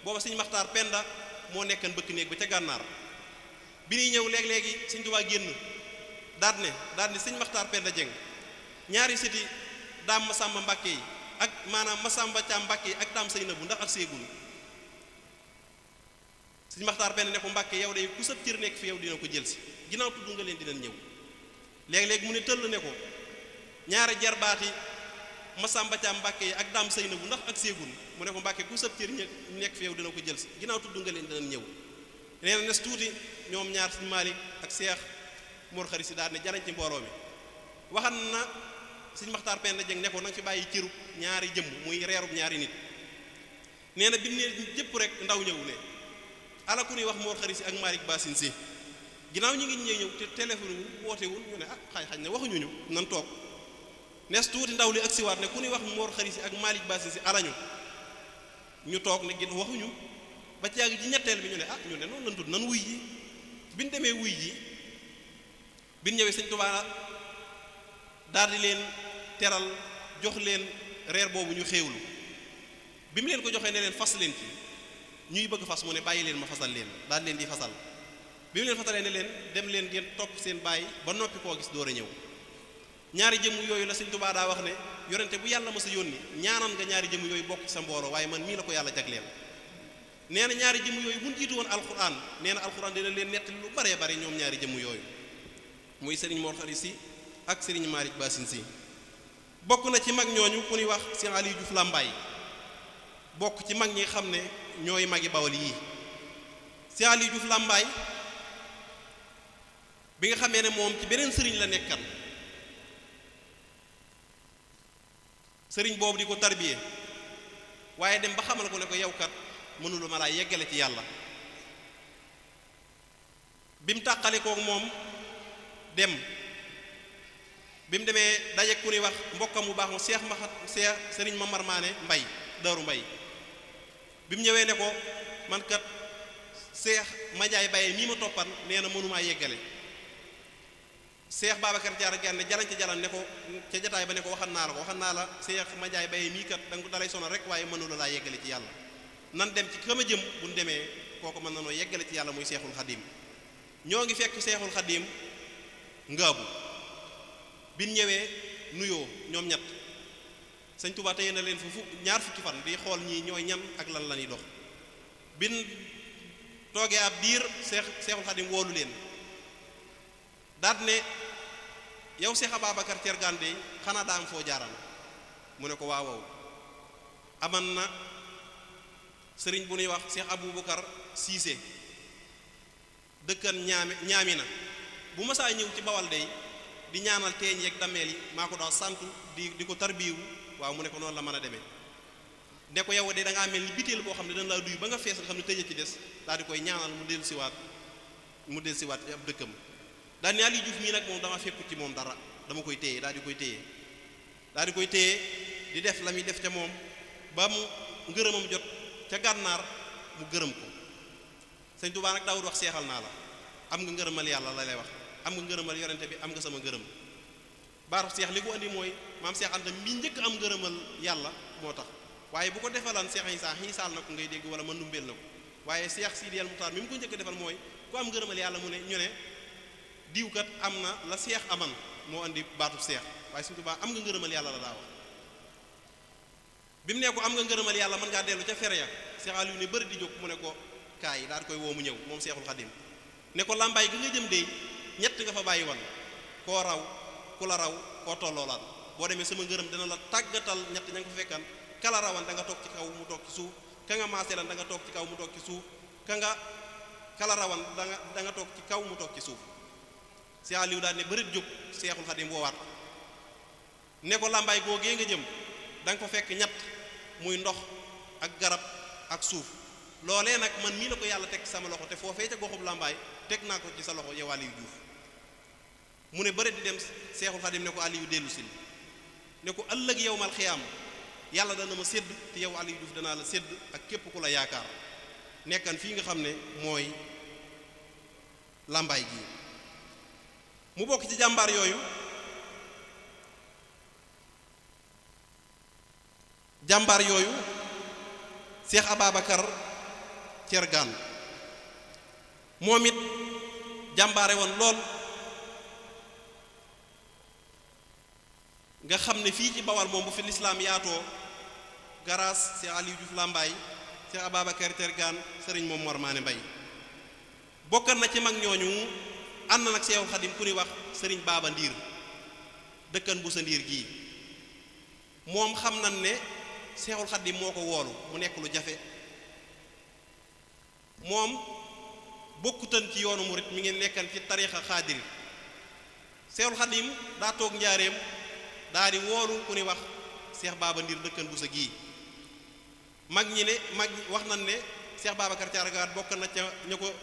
booba sëñ Maxtaar Penda moo nekkan bëkk néeg ba ca gànnaar bi ñuy ñëw léegi-léegi sëñ Tuubaa génn daat ne sëñ Maxtaar Penda Jeng ñaari siti daam Masamba Mbàkke yi ak maanaam Masamba Caam Mbàkke yi ak daam Seynabu ndax ak seegul sëñ Maxtaar Penda ne ko Mbàkke yow de ku sab cër nekk fi yow dina ko jël si ginnaaw tudd nga leen dinañ ñëw léegi-léegi mu ne tëll ne ko ñaari jarbaati Masamba Caam Mbàkke yi ak daam Seynabu ndax ak seegul mu ne ko Mbàkke ku sab cër nekk fi yow dina ko jël si ginnaaw tudd nga leen dinañ ñëw nee na nes tuuti ñoom ñaar sëñ Maalik ak Seex Mor Xari Si daal ne jarañ ci mbooloo mi waxan na sëñ Maxtaar Penda Jeng ne ko nanga fi bàyyi cërub ñaari jëmm muy reerub ñaari nit nee na bi mu ne jëpp rek ndaw ñëw ne ala ku ñuy wax Mor Xari Si ak Malick Basin Si ginnaaw ñi ngi ñëw te téléphone wu wootewul ñu ne xañ ne waxuñu ñu nan toog nees tuuti ndaw li ak siwaat ne ku ñuy wax Mor Xari Si ak Malick Basin Si alañu ñu toog ne gin waxuñu ba ci yàgg ci ñetteel bi ñu ne ñu ne noonu lan tudd nan wuy ji bi ñu demee wuy ji bi ñu ñëwee sëñ Tuubaa daal di leen teral jox leen reer boobu ñu xéewlu bi mu leen ko joxee ne leen fas leen ci ñuy bëgg fas mu ne bàyyi leen ma fasal leen daal leen di fasal bi mu leen fasalee ne leen dem leen ngeen topp seen bàyyi ba noppi koo gis door a ñëw ñaari jëmm yooyu la sëñ Tuubaa daa wax ne yorente bu yàlla ma sa yónni ñaanal nga ñaari jëmm yooyu bokk ci sa mbooloo waaye man mii la ko yàlla jagleel nee na ñaari jëmm yooyu bu ñu jiitu woon alxuraan nee na alxuraan dina leen nettali lu baree bare ñoom ñaari jëmm yooyu muy sëriñ Mor Xari Si ak sëriñ Malick Basin Si bokk na ci mag ñooñu ku ñuy wax Sëriñ Aliou Diouf Lambaye bokk ci mag ñi xam ne ñooy magi Bawol yii Sëriñ Aliou Diouf Lambaye bi nga xamee ne moom ci beneen sëriñ la nekkan sëriñ boobu di ko tarbiyee waaye dem ba xamal ko ne ko yow kat mënulu ma laa yeggale ci yàlla bi mu tàqali kook moom dem bi mu demee daje ku ñuy wax mbokkam bu baax mu seex sëriñ Mamar Maane Mbay Daaru Mbay bi mu ñëwee ne ko man kat seex Majaay Baye mii ma toppan nee na mënumaa yeggale seex Babacar Jaar Gane jalañ ca jalan ne ko ca jataay ba ne ko waxan naa la seex Majaay Baye mii kat danga dalay sonal rek waaye mënula laa yeggale ci yàlla nan dem ci kama jëm bu ñu demee kooku mën na noo yeggale ci yàlla muy seexul xadim ñoo ngi fekk seexul xadim ngaabu bin ñëwee nuyoo ñoom ñett sëñ Tuubaa téye na leen fa ñaar fukki fan di xool ñii ñooy ñan ak lan la ñuy dox bin toogee ab diir seexul xadim woolu leen daat ne yow Seex Ababacar Thiergane de xanaa daa am foo jaaram mu ne ko waaw aman na sëriñ bu ñuy wax Seex Aboubacar Siise dëkkan ñaami na bu ma saa ñëw ci Bawal dey di ñaanal teeñ yeeg dameel yi maa ko daa santu di ko tarbiwu waaw mu ne ko noonu la mën a demee ne ko yow de da ngaa mel ni biteel boo xam ne dañ laa duy ba nga fees nga xam ne tëje ci des daal di koy ñaanal mu del siwaat ci ab dëkkam daal ni Aliou Diouf mii nag moom dama fekku ci moom dara dama koy téye daal di koy téye di def la muy def ca moom ba mu ngërëmam jot ca gànnaar mu gërëm ko sëñ Tuubaa nag daawut wax seexal naa la am nga ngërëmal yàlla la lay wax am nga ngërëmal yorente bi am nga sama ngërëm baatu seex li ko andi mooy maam Seex Anta mi njëkk am ngërëmal yàlla moo tax waaye bu ko defalaan Seex Isaa xiisaal na ko ngay dégg wala mën numbeel na ko waaye Seex Sidi El Muxtaar mi mu ko njëkk defal mooy ku am ngërëmal yàlla mu ne ñu ne diwkat am na la seex aman moo andi baatu seex waaye sëñ Tuubaa am nga ngërëmal yàlla la daa wax bi mu ne ko am nga ngërëmal yàlla mën ngaa dellu ca fere ya Seex Aliou ne bëri di jóg mu ne ko kaay daal di koy woo mu ñëw moom Seexul Xadim ne ko làmbaay gi nga jëm de ñett nga fa bàyyi woon koo raw ku la raw koo tolloolaat boo demee sama ngërëm dina la tàggatal ñett ña nga fa fekkan kala rawan da nga toog ci kaw mu toog ci suuf ka nga maaseelan da nga toog ci kaw mu toog ci suuf kala rawan da nga toog ci kaw mu toog ci suuf Seex Aliou daal ne bërit jóg Seexul Xadim woowaat ne ko làmbaay googee nga jëm da nga fa fekk ñett muy ndox ak garab ak suuf loolee nag man mii la ko yàlla teg ci sama loxo te foofee ca goxub làmbaay teg naa ko ci sa loxo yow Aliou Diouf mu ne bëri di dem Seexul Xadim ne ko Aliou dellu si ne ko ëllëg yawmal xiyaam yàlla dana ma sédd te yow Aliou Diouf danaa la sédd ak képp ku la yaakaar nekkan fii nga xam ne mooy làmbaay gi mu bokk ci jàmbaar yooyu Seex Ababacar Cergaan moom it jàmbaare woon lool nga xam ne fii ci Bawal moom bu fi lislaam yaatoo garaas Cheikh Aliou Diouf Lambaye Cheikh Ababacar Cergaan sëriñ moom Mor Maane Mbay bokkan na ci mag ñooñu ànd nag Seexul Xadim ku ni wax sëriñ Baaba Ndiir dëkkan bu sa ndiir gii moom xam nañ ne Seexul Xadim moo ko woolu mu nekk lu jafe moom bokkutan ci yoonu murit mi ngi nekkan ci tariixa xaadir Seexul Xadim daa toog njaareem daa di woolu ku ni wax Seex Baaba Ndiir dëkkan bu sa gii mag ñi wax nañ ne Cheikh Babacar Thiaragaat bokk na ca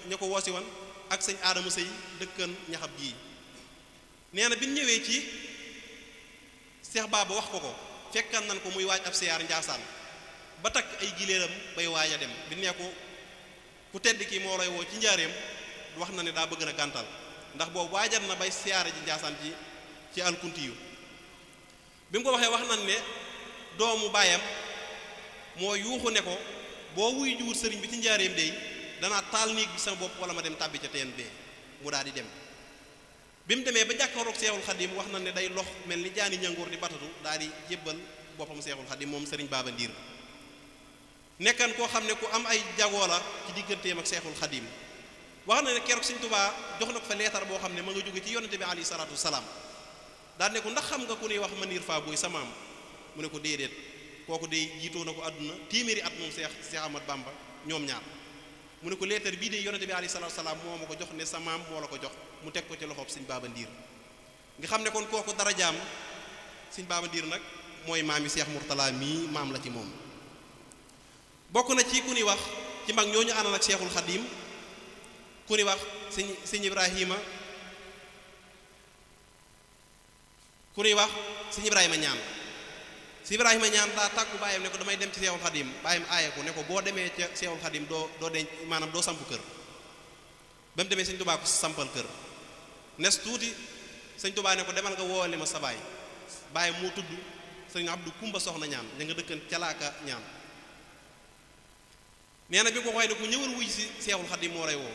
ña ko woosi woon ak sëñ Adama Sëy dëkkan ñaxab gii nee na bi ñu ñëwee ci Cheikh Baba wax ko fekkan nañ ko muy waaj ab siyaar Njaasaan ba takk ay gileeram bay waaj a dem bi nee ko ku tedd kii moo lay woo ci njaareem wax na ne daa bëgg na gàntal ndax boobu waajal na bay siyaare ji Njaasaan ci alkunti yu bi mu ko waxee wax nañ ne doomu baayam moo yuuxu ne ko boo wuy juwut sëriñ bi ci njaareem dey danaa taal néeg bi sama bopp wala ma dem tàbbi ca teen bee mu daal di dem bi mu demee ba jàkkaaroog Seexul Xadim wax na ne day lox mel ni jaani ñangoor di batatu daal di jébbal boppam Seexul Xadim moom sëriñ Baaba Ndiir nekkan koo xam ne ku am ay jagoo la ci digganteem ak Seexul Xadim wax na ne keroog Sëriñ Tuubaa jox na ko fa leetar boo xam ne ma nga jóge ci yonente bi alayhi salaatu wasalaam daal ne ko ndax xam nga ku nuy wax Maniir Fa Boy sa maam mu ne ko déedéet kooku day jiitoo na ko àdduna téeméeri at moom Seex Ahmad Bamba ñoom ñaar mu ne ko leetar bii de yonente bi alayhi salaatu wasalaam moo ma ko jox ne sa maam moo la ko jox mu teg ko ci loxoob Sëriñ Baaba Ndiir nga xam ne kon kooku dara jaam Sëriñ Baaba Ndiir nag mooy maam yi Seex Murtala mii maam la ci moom bokk na ci ku ni wax ci mag ñooñu àndoon ak Seexul Xadim ku ni wax sëñ Ibrahima ku ni wax sëñ Ibrahima ñaan si Ibrahima ñaan daa tàkku bàyyam ne ko damay dem ci Seexul Xadim bàyyam aaye ko ne ko boo demee ca Seexul Xadim doo denc maanaam doo samp kër ba mu demee sëñ Tubaa ko sampal kër nes tuuti sëñ Tubaa ne ko demal nga woole ma sa baay bàyyam moo tudd sëñ Abdu Kumba Soxna ñaan da nga dëkkan calaaka ñaan nee na bi ko xooy ne ku ñëwal wuy si Seexul Xadim moo lay woo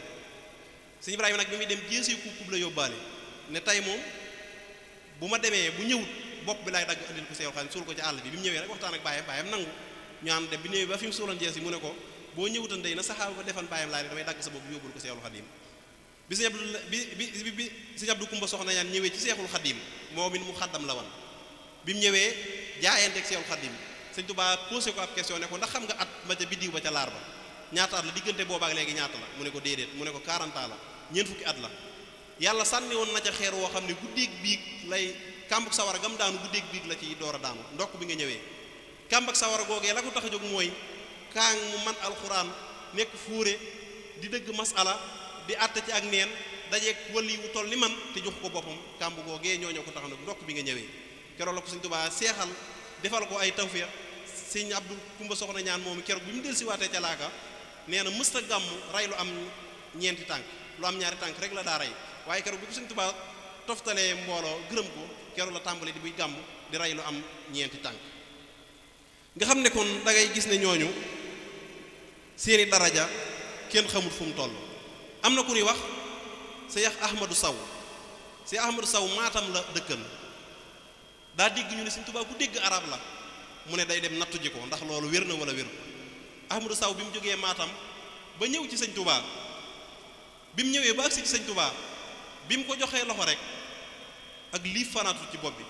sëñ Ibrahima nag bi muy dem jéesee kub la yóbbaale ne tey moom bu ma demee bu ñëwut bopp bi laay dagg andil ko Seexul Xadim suul ko ci àll bi mu ñëwee rek waxtaan ak bàyyam nangu ñu ànd dem bi ñëwee ba fi mu suuloon jees yi mu ne ko boo ñëwutan day na saxaaba ba defan bàyyam laa ne damay dagg sa bopp yóbbul ko Seexul Xadim bi sëñ Abdu Kumba Soxna ñaan ñëwee ci Seexul Xadim moom it mu xaddam la wan bi mu ñëwee jaayanteeg Seexul Xadim sëñ Tuubaa posé ko ab question ne ko ndax xam nga at ba ca biddiw ba ca laar ba ñaata at la diggante boobaak léegi ñaata la mu ne ko déedéet mu ne ko 40 ans la ñeent fukki at la yàlla sànni woon na ca xeer woo xam ne guddeeg biig lay kàmbuk sawara gam daanu guddeeg biig la ci door a daanu ndokk bi nga ñëwee kàmbuk sawara googee la ko tax a jóg mooy kaang mu man alxuraan nekk fuure di dëgg masala di àtte ci ak neen dajeeg wali wu toll ni man te jox ko boppam kàmb googee ñoo ko tax a jóg ndokk bi nga ñëwee keroog la ko Sëñ Tuubaa seexal defal ko ay tawfiix Sëñ Abdu Kumba Soxna ñaan moom keroog bi mu del si waatee ca laaka nee na mësta gàmm rey lu am ñeenti tànk lu am ñaari tànk rek la daa rey waaye keroog bi ko Sëñ Tuubaa toftalee mbooloo gërëm ko keroog la tàmbali di buy gàmm di rey lu am ñeenti tànk nga xam ne kon da ngay gis ne ñooñu seeni daraja kenn xamul fu mu toll am na ku ñuy wax Seex Ahmadu Saw Seex Ahmadu Saw Maatam la dëkkan daa dégg ñu ne Sëñ Tuubaa ku dégg arab la mu ne day dem nattu ji ko ndax loolu wér na wala wér Ahmadu Saw bi mu jógee Maatam ba ñëw ci Sëñ Tuubaa bi mu ñëwee ba agsi ci Sëñ Tuubaa bi mu ko joxee loxo rek ak lii fanaatu ci bopp bi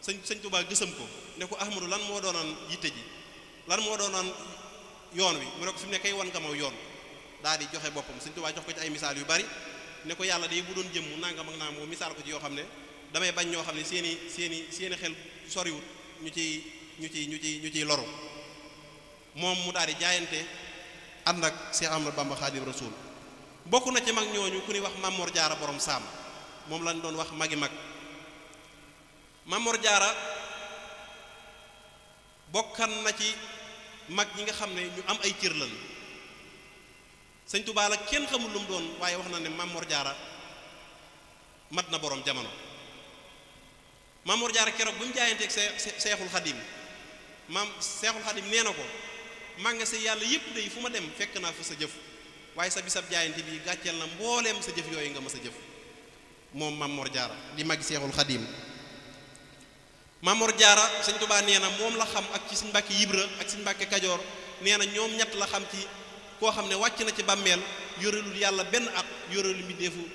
Sëñ Tuubaa gësam ko ne ko Ahmadu lan moo doonoon yitte ji lan moo doonoon yoon wi mu ne ko fi mu ne kay wan nga ma yoon daal di joxe boppam Sëñ Tuubaa jox ko ci ay misaal yu bari ne ko yàlla day bu doon jëm nangam ak nangam misaal ko ci yoo xam ne damay bañ ñoo xam ne seeni xel soriwut ñu ciy loru moom mu daal di jaayante ànd ak Cheikh Ahmadou Bamba Khadim Rasoul bokk na ci mag ñooñu ku ñuy wax Mamor Jaara borom saam moom lañ doon wax magi mag Mamor Jaara bokkan na ci mag ñi nga xam ne ñu am ay cër lañ Sëñ Tuubaa la kenn xamul lu mu doon waaye wax na ne Mamor Jaara mat na borom jamono Mamor Jaara keroog bi mu jaayanteeg Seexul Xadim Seexul Xadim nee na ko magasin yàlla yépp day fu ma dem fekk naa fa sa jëf waaye sa bisab jaayante bi gàcceel na mbooleem sa jëf yooyu nga ma sa jëf moom Mamor Jaara di mag Seexul Xadiim. Mamor Jaara sëñ Tuubaa nee na moom la xam ak ci sëñ Mbàkke Ibra ak sëñ Mbàkke Kajoor nee na ñoom ñett la xam ci koo xam ne wàcc na ci bàmmeel yorelul yàlla benn ak yorelu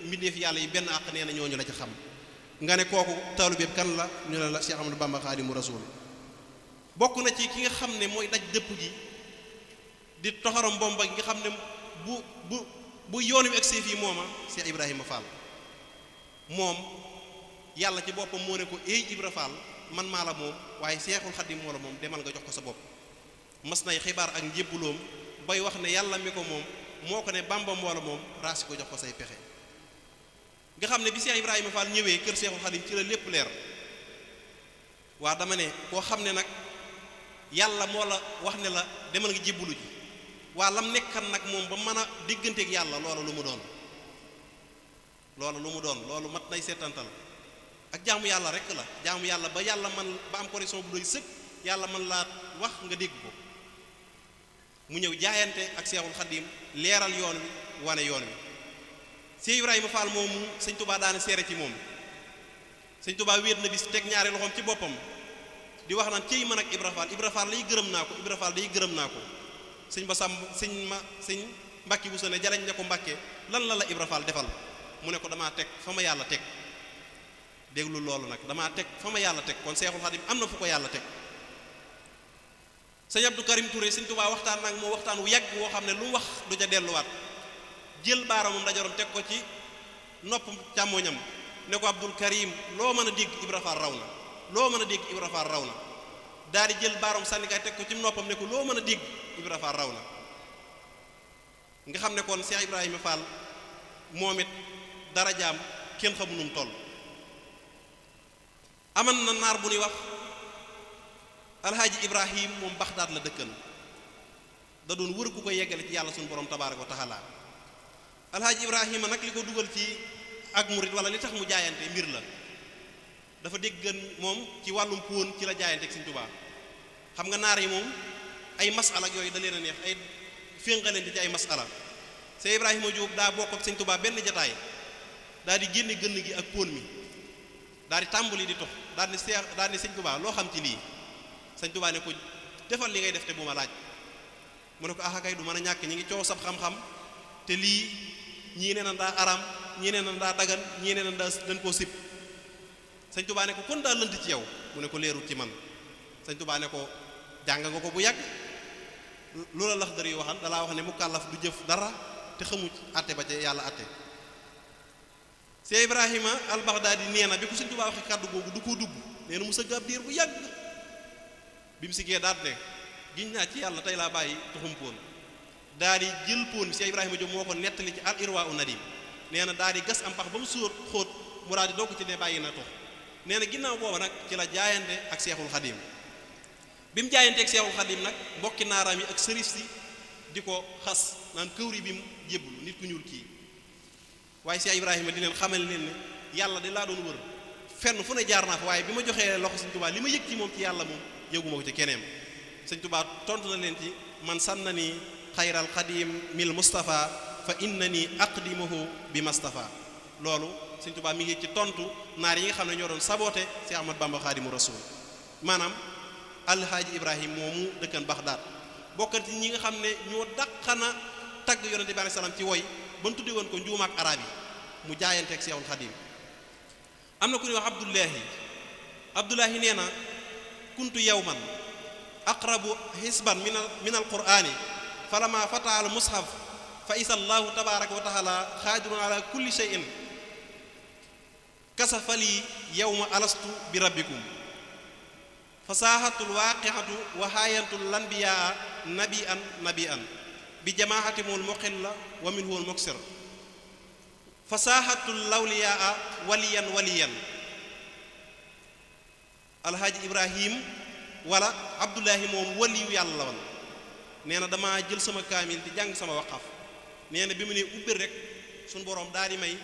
mbindeef yàlla yi benn ak nee na ñooñu la ci xam. nga ne kooku taalibe bi kan la ñu ne la Cheikh Ahmadou Bamba Xaadimu Rasuul. bokk na ci ki nga xam ne mooy daj dëpp gi di toxaram bomba gi nga xam ne bu yoon wi agsee fii mooma Cheikh Ibrahima Fall moom yàlla ci boppam moo ne ko éey Ibra Fall man maa la moom waaye Seexul Xadiim moo la moom demal nga jox ko sa bopp. mas nay xibaar ak njébbuloom bay wax ne yàlla mi ko moom moo ko ne Bamba moo la moom raasi ko jox ko say pexe nga xam ne bi Cheikh Ibrahima Fall ñëwee kër Seexul Xadiim ci la lépp leer. waa dama ne koo xam ne nag yàlla moo la wax ne la demal nga jébbulu ji waa lam nekkan nag moom ba mën a digganteeg yàlla loola lu mu doon loolu mat nay seetantal ak jaamu yàlla rek la jaamu yàlla ba yàlla man ba am connexion bu doy sëkk yàlla man laa wax nga dégg ko mu ñëw jaayante ak Seexul Xadiim leeral yoon wi wane yoon wi. Seex Ibrahima Fall moomu sëñ Tuubaa daana seere ci moom sëñ Tuubaa wéet na bis teg ñaari loxoom ci boppam di wax naan cëy man ak Ibra Fall lay gërëm naa ko Ibra Fall day gërëm naa ko sëñ Mbàkke bu ne jarañ ne ko Mbàkke lan la Ibra Fall defal mu ne ko damaa teg fa ma yàlla teg déglu loolu nag damaa teg fa ma yàlla teg kon Seexul Xadiim am na fu ko yàlla teg. sëñ Abdou Karim Touré sëñ Tuubaa waxtaan nag moo waxtaan wu yàgg woo xam ne lu mu wax du ca delluwaat jël baaraamam ndajoram teg ko ci nopp càmmoñam ne ko Abdul Karim loo mën a dégg Ibra Fall raw na loo mën a dégg Ibra Fall raw na daal di jël baaram sànnikaay teg ko ci noppam ne ko loo mën a dégg Ibra Fall raw na nga xam ne kon Cheikh Ibrahima Fall moom it darajaam kenn xamu nu mu toll. aman na naar bu ñuy wax alhaaji Ibrahim moom Baxdaad la dëkkan da doon wër ku ko yeggale ci yàlla suñu borom tabaaraka wa taala alhaaji Ibrahima nag li ko dugal ci ak murit wala li tax mu jaayante mbir la dafa déggan moom ci wàllum póon ci la jaayante ak Sëñ Tuubaa xam nga naar yi moom ay masala ak yooyu da leen a neex ay fénqalante ci ay masala Seex Ibrahima Jóob daa bokk ak Sëñ Tuubaa benn jataay daal di génne gënn gi ak póon mi daal di tàmbali di tox daal di Sëñ Tuubaa loo xam ci lii Sëñ Tuubaa ne ko defal li ngay def te bu ma laaj mu ne ko kay du mën a ñàkk ñi ngi coow sab xam-xam te lii ñii nee na daa araam ñii nee na daa dagan ñii nee na daa dañ koo sib Sëñ Tuubaa ne ko kon daa lënt ci yow mu ne ko leerul ci man Sëñ Tuubaa ne ko jàng nga ko bu yàgg loola lax dër yi waxan dalaa wax ne mu kàllaf du jëf dara te xamu atte ba ca yàlla atte. Seex Ibrahima al-Baghdadi nee na bi ko Sëñ Tuubaa waxe kàddu googu du ko dugg nee na mu sëgg ab diir bu yàgg bi mu siggee daat ne giñ naa ci yàlla tey laa bàyyi tuxum poon daa di jël poon bi Seex Ibrahima Jóob moo ko nettali ci al irwa u nadim nee na daa di gas am pax ba mu sóor xóot mu daa di dogg ci ne bàyyi na tux nee na ginnaaw booba nag ci la jaayante ak Seexul Xadiim bi mu jaayante ak Seexul Xadiim nag mbokki naaraam yi ak sërif si di ko xas naan këwri bi mu jébbul nit ku ñuul kii waaye Seex Ibrahima di leen xamal leen ne yàlla de laa doon wër fenn fu ne jaar naa fa waaye bi ma joxee loxo Sëñ Tuubaa li ma yëg ci moom ci yàlla moom yëguma ko ci keneen Sëñ Tuubaa tontu na leen ci man sannani xayral xadim mil Mustafa fa innani aqdimuhu bi Mustafa loolu Sëñ Tuubaa mi ngi ci tontu naar yi nga xam ne ñoo doon saboote Seex Ahmad Bamba Xaadimu Rasuul maanaam alhaaji Ibrahim moomu dëkkan Baxdaad bokkan ci ñi nga xam ne ñoo dàqana tagg yonente bi alayhi salaam ci woy ba ñu tudde woon ko njuuma ak arab yi mu jaayante ak Seexul Xadiim am na ku ñuy wax Abdullahi nee na kuntu yawman aqrabu hisban min al qur'ani falama fata al mushaf fa isa allahu tabaraka wa taala xaadirun ala kulli shay'in kasafali yawma alastu bi rabbikum fasahatul waqi'atu wa hayantul lanbiyaa nabian bi jamaahatimul muqilla wa minhul muksir fasahatul lawliyaa waliyan alhaaji Ibrahim wala Abdullahi moom waliyu yàlla la woon nee na damaa jël sama kaamil di jàng sama waqaf nee na bi mu ne ubbil rek suñu boroom daal di may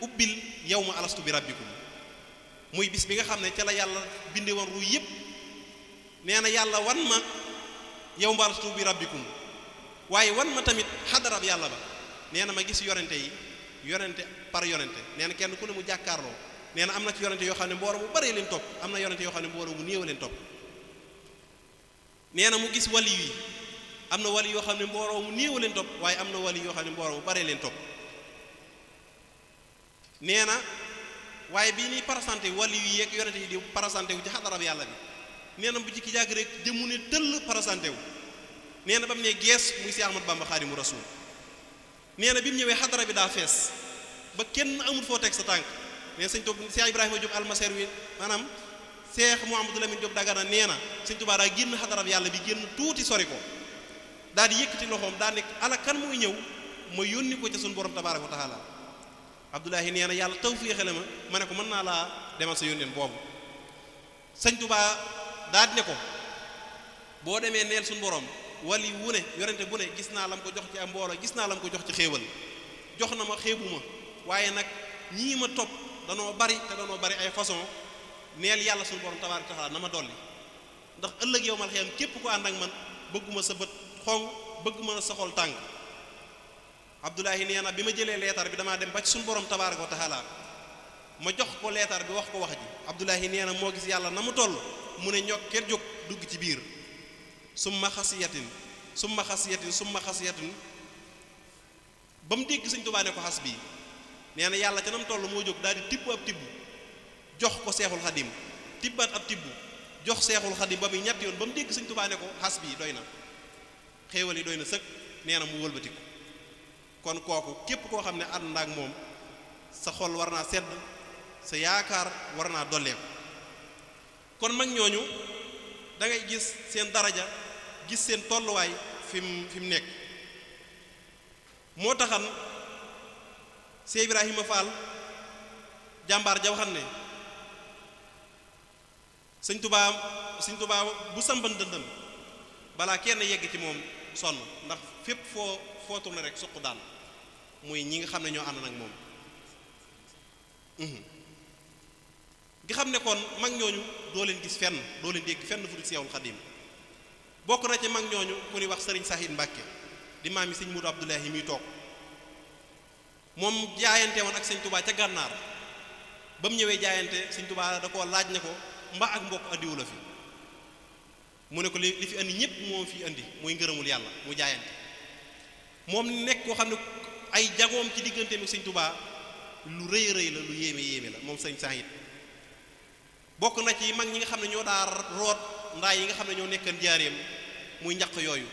ubbil yawma alastu bi rabbikum muy bis bi nga xam ne ca la yàlla binde woon ru yëpp nee na yàlla wan ma yow mbaltu bi rabbikum waaye wan ma tamit xadarab yàlla ba nee na ma gis yonente yi yonente par yonente nee na kenn ku ne mu jàkkaarloo nee na am na ci yonente yoo xam ne mbooloo mu bare leen topp am na yonente yoo xam ne mbooloo mu néew leen topp nee na mu gis wali yi am na wali yoo xam ne mbooloo mu néew leen topp waaye am na wali yoo xam ne mbooloo mu bare leen topp nee na waaye bii nii parasanté wali yu yeeg yonente yi di parasanté wu ci xadarab yàlla bi nee na bu ci ki jàgg rek jëmu ne tëll parasanté wu nee na ba mu ne gees muy si Ahmadu Bamba Xaadimu Rasuul nee na bi mu ñëwee xadara bi daa fees ba kenn amul foo teg sa tànk nee sëñ Tuubaa Cheikh Ibrahima Diop almaser wi maanaam Cheikh Mouhamadou Lamine Diop Dagana nee na sëñ Tuubaa daa génn xadara bi yàlla bi génn tuuti sori ko daal di yëkkati loxoom daa nekk ala kan muy ñëw ma yónni ko ca suñu borom tabaaraka wa taala Abdoulahi nee na yàlla tawfiixale ma ne ko mën naa laa demal sa yónneen boobu sëñ Tuubaa daal di ne ko boo demee neel suñu borom wali wu ne yorente bu ne gis naa lam ko jox ci am mbooloo gis naa lam ko jox ci xéewal jox na ma xeebu ma waaye nag ñii ma topp danoo bari te danoo bari ay façon neel yàlla suñu borom tabaaraka wa taala na ma dolli ndax ëllëg yow mal xiyam képp ko ànd ak man bëgguma sa bët xong bëgguma sa xol tàng Abdoulahi nee na bi ma jëlee leetar bi damaa dem ba ci suñu borom tabaaraka wa taala ma jox ko leetar bi wax ko wax ji Abdoulahi nee na moo gis yàlla na mu toll mu ne ñokk ker jóg dugg ci biir summa xasiyatin ba mu dégg sëñ Tuubaa ne ko xas bii nee na yàlla ca nam toll moo jóg daal di tibb ab tibb jox ko seexul xadim tibbaat ab tibb jox seexul xadim ba muy ñetti yoon ba mu dégg sëñ Tuubaa ne ko xas bii doy na xéewal yi doy na sëkk nee na mu wëlbatiku kon kooku képp koo xam ne ànd na ak moom sa xol war naa sedd sa yaakaar war naa dolleeku kon mag ñooñu da ngay gis seen daraja gis seen tolluwaay fi mu nekk moo taxan Cheikh Ibrahima Fall jàmbaar ja waxan ne sëñ Tuubaa bu samban dëndëm balaa kenn yegg ci moom sonn ndax fépp foo tourné rek suq daan muy ñi nga xam ne ñoo ànd nag moom nga xam ne kon mag ñooñu doo leen gis fenn doo leen dégg fenn fu dul Seexul Xadiim bokk na ci mag ñooñu ku ñuy wax sëriñ Sahid Mbàkke di maam yi sëñ Mudu Abdullahi muy toog moom jaayante woon ak sëñ Tuubaa ca gànnaar ba mu ñëwee jaayante sëñ Tuubaa da koo laaj ne ko mba ak mbokk andiwu la fi mu ne ko li fi andi ñëpp moom fi andi muy ngërëmul yàlla mu jaayante moom nekk koo xam ne ay jagoom ci digganteem ak sëñ Tuubaa lu rëy rëy la lu yéeme la moom sëñ Sahid bokk na ci mag ñi nga xam ne ñoo daa root ndaay yi nga xam ne ñoo nekkan jaareem muy njaq yooyu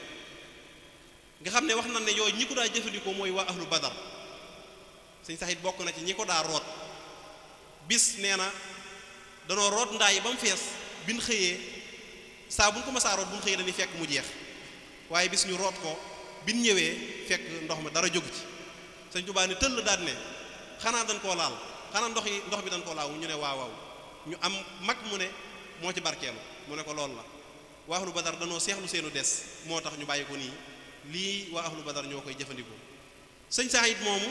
nga xam ne wax na ne yooyu ñi ko daa jëfandikoo mooy waa ahlu badar sëñ Sahid bokk na ci ñi ko daa root bis nee na danoo root ndaay yi ba mu fees bin xëyee saa buñ ko masaa root bu ñu xëyee dañuy fekk mu jeex waaye bis ñu root ko bin ñëwee fekk ndox mi dara jógu ci sëñ Tuubaa ne tëll daal ne xanaa dañ koo laal xanaa ndox bi dañ koo laaw ñu ne waaw ñu am mag mu ne moo ci barkeelu mu ne ko loolu la waa ahlu badar danoo seexlu seenu des moo tax ñu bàyyi ko nii lii waa ahlu badar ñoo koy jëfandikoo sëñ Sahid moomu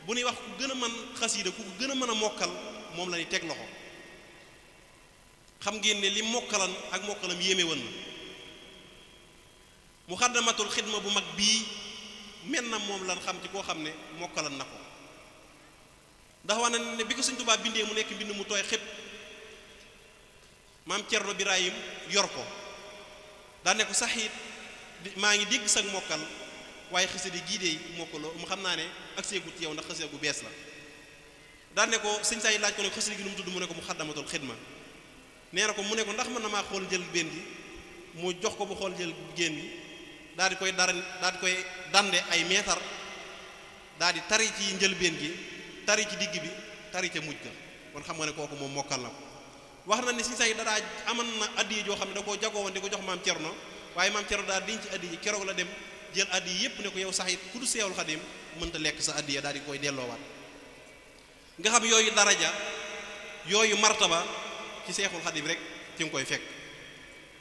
bu ñuy wax ku gën a mën xasiida ku gën a mën a mokkal moom la ñuy teg loxo xam ngeen ne li mokkalan ak mokkalam yéeme woon na muxaddamatul xidma bu mag bii mel na moom lan xam ci koo xam ne mokkalan na ko ndax wax na ne bi ko sëñ Tuubaa bindee mu nekk mbind mu tooy xëpp maam Cerno Birahim yor ko daa ne ko Sahid maa ngi dégg sag mokkal waaye xasida gii de mokkaloo mu xam naa ne ak seegut ci yow ndax xasida gu bees la daa ne ko sëñ Sahid laaj ko ne ko xasida gi nu mu tudd mu ne ko muxaddamatul xidma nee na ko mu ne ko ndax mën na maa xool jël benn gi mu jox ko bu xool jël génn gi daal di koy dande ay meetar daal di tari ci njëlbeen gi tari ci digg bi tari ca mujj ga kon xam nga ne kooku moom mokkal na ko wax na ne si say dadaa aman na addiya joo xam ne da koo jagoo woon di ko jox maam Cerno waaye maam Cerno daal diñ ci addiya keroog la dem jël addiya yépp ne ko yow Sahid ku du Seexul Xadim mënta lekk sa addiya daal di koy delloowaat nga xam yooyu daraja yooyu martaba ci Seexul Xadim rek ci nga koy fekk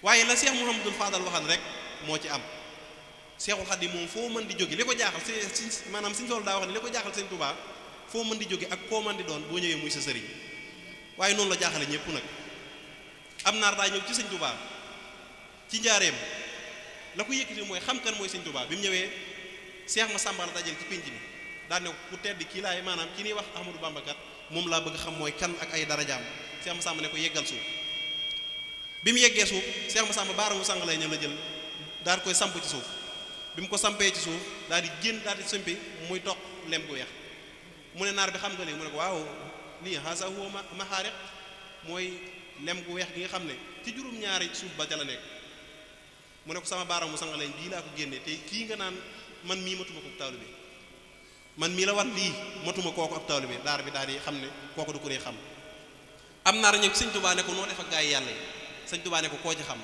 waaye la Seex Muhammadul Faadal waxan rek moo ci am Seexul Xadim moom foo mën di jóge li ko jaaxal si maanaam Sëñ Fallu daa wax ne li ko jaaxal Sëñ Tuubaa foo mën di jóge ak koo mën di doon boo ñëwee muy sa sëriñ waaye noonu la jaaxale ñëpp nag am naar daa ñëw ci Sëñ Tuubaa ci njaareem la ko yëkkati mooy xam kan mooy sëñ Tuubaa. bi mu ñëwee Seex Masamba la dajal ci pénc mi daan ne ku tedd kii laay maanaam ki ñuy wax Ahmadou Bamba kat moom laa bëgg xam mooy kan ak ay darajaam. Seex Masamba ne ko yeggal suuf bi mu yeggee suuf Seex Masamba baaramu sang lay ñëw la jël daal koy samp ci suuf bi mu ko sampee ci suuf daal di génn daal di sëmpi muy toq lem gu weex mu ne naar bi xam nga lii mu ne ko waaw lii haza huwa maxaariq mooy lem gu weex gi nga xam ne ci juróom-ñaari suuf ba ca la nekk mu ne ko sama baaramu sang lay bii laa ko génnee te kii nga naan man mii matuma ko ab taalibe bi man mii la wan lii matuma kooku ab taalibe bi daar bi daal di xam ne kooku du ko ne xam am naar ñëw sëñ Tuubaa ne ko noo def ak gaa yi yàlla yi sëñ Tuubaa ne ko koo ci xam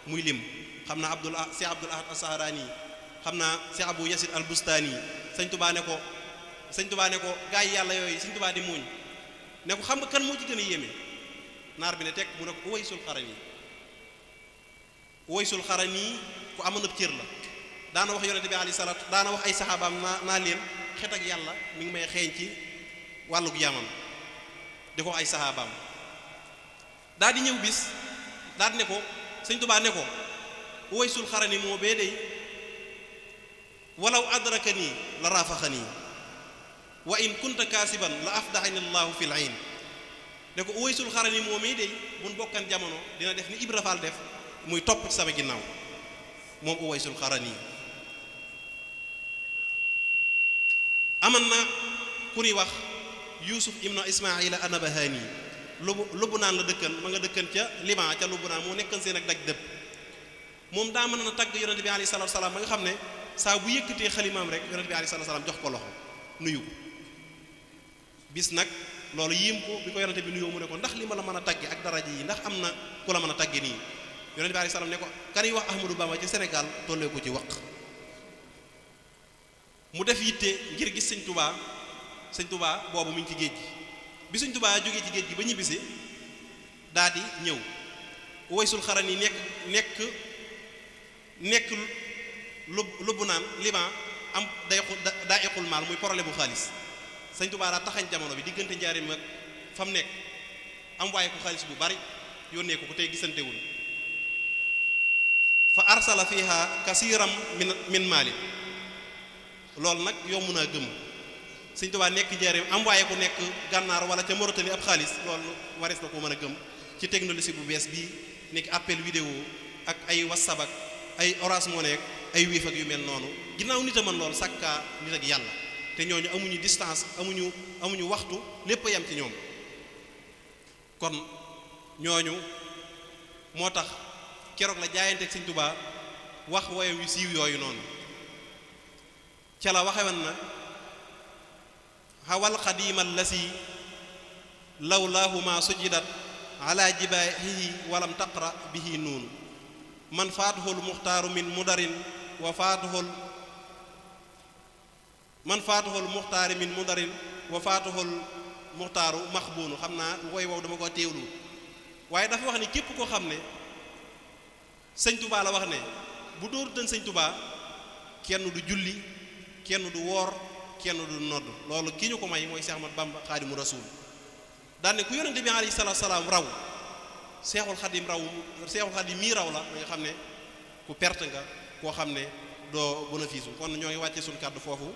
muy lim xam naa Cheikh Abdul Ahad As-Saharani xam naa Cheikh Abou Yasid Al Bustani sëñ Tuubaa ne ko gaa yi yàlla yooyu sëñ Tuubaa di muuñ ne ko xam nga kan moo ci gën a yéeme naar bi ne teg mu ne ko Uwaysul Xarani ku amoon ab cër la daana wax yonente bi alayhi salaatu daana wax ay saxaabaam naa leen xet ak yàlla mi ngi may xeeñ ci wàllug yaamam di ko ay saxaabaam daal di ñëw bis daal di ne ko sëñ Tuubaa ne ko Uwaysul Xarani moo bee day walaw adrakani la raafaxani wa in kunta kaasiban la afdaxani allahu fi l ayn ne ko Uwaysul Xarani moo mee day buñ bokkan jamono dina def ni Ibra Faal def muy topp ci sama ginnaaw moom Uwaysul Xarani aman na ku ñuy wax Yuusuf ibnu Ismaila Anabahani Lubnaan la dëkkan ma nga dëkkan ca Liban ca Lubnaan moo nekkan seen ak daj dëpp moom daa mën na tagg yonente bi alayhi salaatu salaam ba nga xam ne saa bu yëkkatee xalimaam rek yonente bi alayhi salaatu salaam jox ko loxo nuyu ko bis nag loolu yéem ko bi ko yonente bi nuyoo mu ne ko ndax li ma la mën a tagge ak daraja yi ndax am na ku la mën a tagge nii yonente bi alayhi salaam ne ko kan yi wax Ahmadou Bamba ci Sénégal tollee ko ci waq mu def yitte ngir gis sëñ Touba boobu mu ngi ci géej gi bi sëñ Touba jógee ci géej gi ba ñibbisi daa di ñëw Uwaysul Xarani nekk Lubnaan Liban am daa equl maal muy problème bu xaalis sëñ Touba daa taxañ jamono bi diggante njaarim ak fa mu nekk am waaye ko xaalis bu bari yónnee ko tey gisantewul fa arsala fiha kasiiram min maali loolu nag yomb naa gëm sëñ Tuubaa nekk njaareem envoyé ko nekk gànnaar wala ca Mauritanie ab xaalis loolu warees na ko mën a gëm ci technologie bu bees bii nekk appel vidéo ak ay WhatsApp ak ay Orange Money ak ay Wave ak yu mel noonu ginnaaw nit a mën loolu sàkkaa nit ak yàlla te ñooñu amuñu distance amuñu waxtu lépp a yam ci ñoom kon ñooñu moo tax keroog la jaayanteeg sëñ Tuubaa wax woyam yu siiw yooyu noonu ca la waxe woon na xawal xadiima lasi lawlaahu ma sujidat ala jibaahihi walam taqra bihi nuunu man faatuhul muxtaaru min mudarin wa faatuhul muxtaaru maxbuunu xam naa woy wow dama ko teewlu waaye dafa wax ni képp koo xam ne sëñ Touba la wax ne bu dóoru tan sëñ Touba kenn du julli kenn du woor kenn du nodd loolu ki ñu ko may mooy Seex Ahmadu Bamba Xaadimu Rasuul daan ne ku yonente bi alayhi salaatu salaam raw Seexul Xaadim mii raw la nga xam ne ku perte nga koo xam ne doo bénéfice kon ñoo ngi wàcce suñu kàddu foofu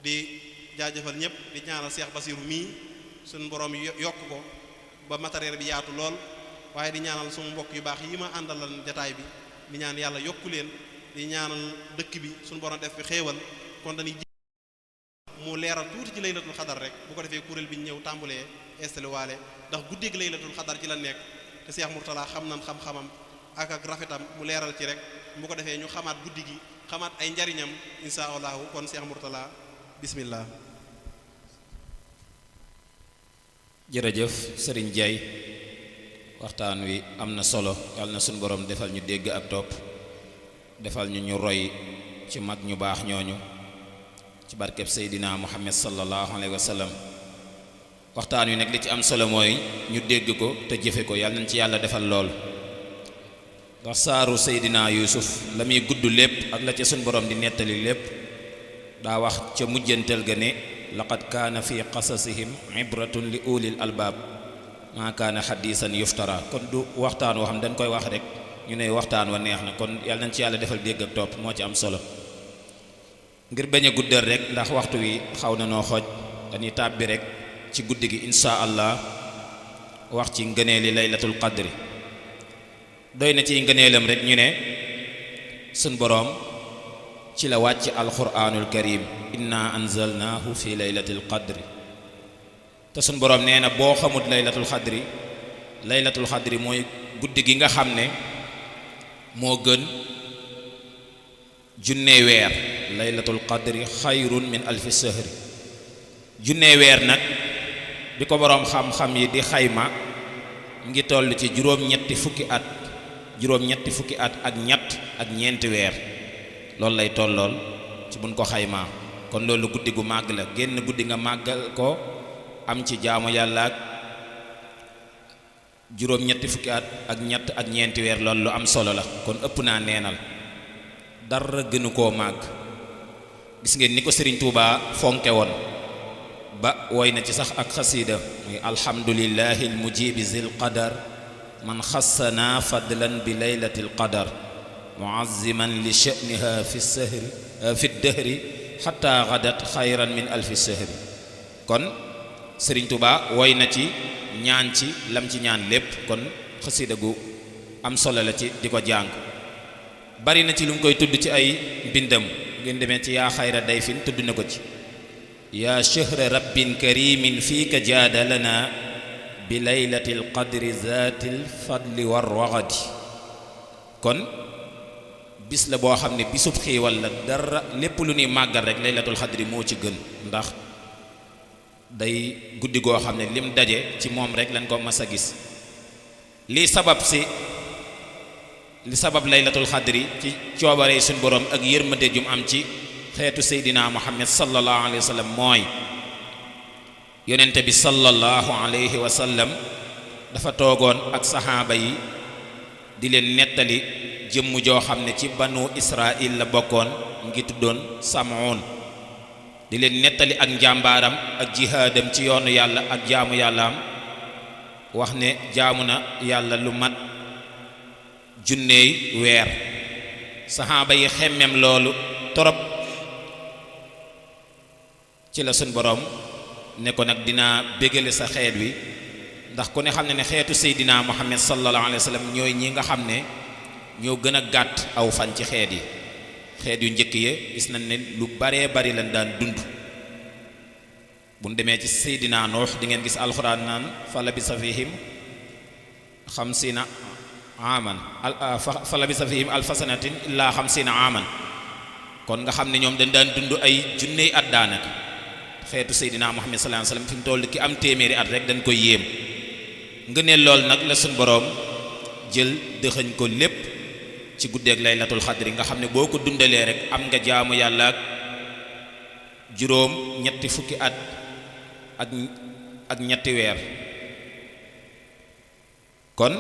di jaajëfal ñëpp di ñaanal Seex Basiiru mii suñu borom yokk ko ba matériel bi yaatu lool waaye di ñaanal suma mbokk yu baax yi ma àndalal jataay bi di ñaan yàlla yokku leen di ñaanal dëkk bi suñu borom def fi xéewal kon dañuy mu leeral tuuti ci laylatul xadar rek bu ko defee kuréel bi ñëw tàmbalee installé waale ndax guddeeg laylatul xadar ci la nekk te Cheikh Mourtala xam nan xam-xamam ak rafetam mu leeral ci rek bu ko defee ñu xamaat guddi gi xamaat ay njariñam insha allahu kon Cheikh Mourtala bismillah. jërëjëf Serigne Diaye waxtaan wi am na solo yàlla na suñu borom defal ñu dégg ak topp defal ñu roy ci mag ñu baax ñooñu ci barkeb Seydina Muhammad sallallahu alayhi wa sallam waxtaan wi nag li ci am solo mooy ñu dégg ko te jëfe ko yàlla nañ ci yàlla defal lool ndax saaru Seydina Yuusuf la muy gudd lépp ak la ca suñ borom di nettali lépp daa wax ca mujjantal ga ne laqad kaana fi qasasihim ibratun li ulil albaab maa kaana xadiisan yuftara kon du waxtaan woo xam dañ koy wax rek ñu ne waxtaan wa neex na kon yàlla nañ ci yàlla defal dégg ak topp moo ci am solo ngir bañ a guddal rek ndax waxtu wi xaw na noo xooj dañuy tàbbi rek ci guddi gi insha allah wax ci ngëneeli laylatul qadri doy na ci ngëneelam rek ñu ne sun boroom ci la wàcc alquranul karim inna anzalnahu fi laylatil qadri te sun boroom nee na boo xamut laylatul qadri mooy guddi gi nga xam ne moo gën junne weer laylatul qadri xayrun min alfi sahri junne weer nag bi ko boroom xam-xam yi di xayma ngi toll ci juróom-ñetti fukki at ak ñett ak ñeenti weer loolu lay tollool ci buñ ko xaymaa kon loolu guddi gu màgg la génn guddi nga màggal ko am ci jaamu yàlla ak juróom-ñetti fukki at ak ñett ak ñeenti weer loolu lu am solo la kon ëpp naa neenal dara gënu koo màgg gis ngeen ni ko Sëriñ Tuubaa fonke woon ba woy na ci sax ak xasiida muy alhamdulillahi almujibi zil qadar man xassana fadlan bi laylatil qadar muazziman li sha'niha fi dahri hatta ghadat xayran min alfi sahri kon Sëriñ Tuubaa woy na ci ñaan ci lam ci ñaan lépp kon xasiida gu am solo la ci di ko jàng bari na ci lu mu koy tudd ci ay mbindam ngeen demee ci yaa xayra dayfin tudd na ko ci yaa shahra rabbin karimin fiika jaadalana bi laylatil qadri zaatil fadli war wagadi kon bis la boo xam ne bisub xiiwal la dara lépp lu ñuy màggal rek laylatul qadri moo ci gën ndax day guddi goo xam ne lim daje ci moom rek lañ ko mas a gis li sabab laylatul qadri ci coobaree suñ boroom ak yërmande jum am ci xeetu seydina muhammad sallallahu alayhi wa sallam mooy yonente bi sallallahu alayhi wa sallam dafa toogoon ak saxaaba yi di leen nettali jëmm joo xam ne ci banu israil la bokkoon ngi tuddoon Sam'un di leen nettali ak njàmbaaram ak jihaadam ci yoonu yàlla ak jaamu yàllaam wax ne jaamu na yàlla lu mat junneey weer saxaaba yi xemmem loolu torop ci la sun boroom ne ko nag dinaa bégale sa xeet wi ndax ku ne xam ne ne xeetu seydina muhammad sallallahu alayhi wa sallam ñooy ñi nga xam ne ñoo gën a gàtt aw fan ci xeet yi xeet yu njëkk ya gis nañ ne lu baree bari lañ daan dund buñ demee ci seydina nuux di ngeen gis alxuraan naan fa labisa fihim xamsina aman fa labisa fihim alfa sanatin illaa xamsina aman kon nga xam ne ñoom dañ daan dund ay junney at daanaka xeetu seydina muhammad sallallahu alayhi wasallam fi mu toll ki am téeméeri at rek dañ koy yéem nga ne lool nag la suñ boroom jël dëxëñ ko lépp ci guddeeg laylatul xadri nga xam ne boo ko dundalee rek am nga jaamu yàlla ak juróom ñetti fukki at ak ñetti weer kon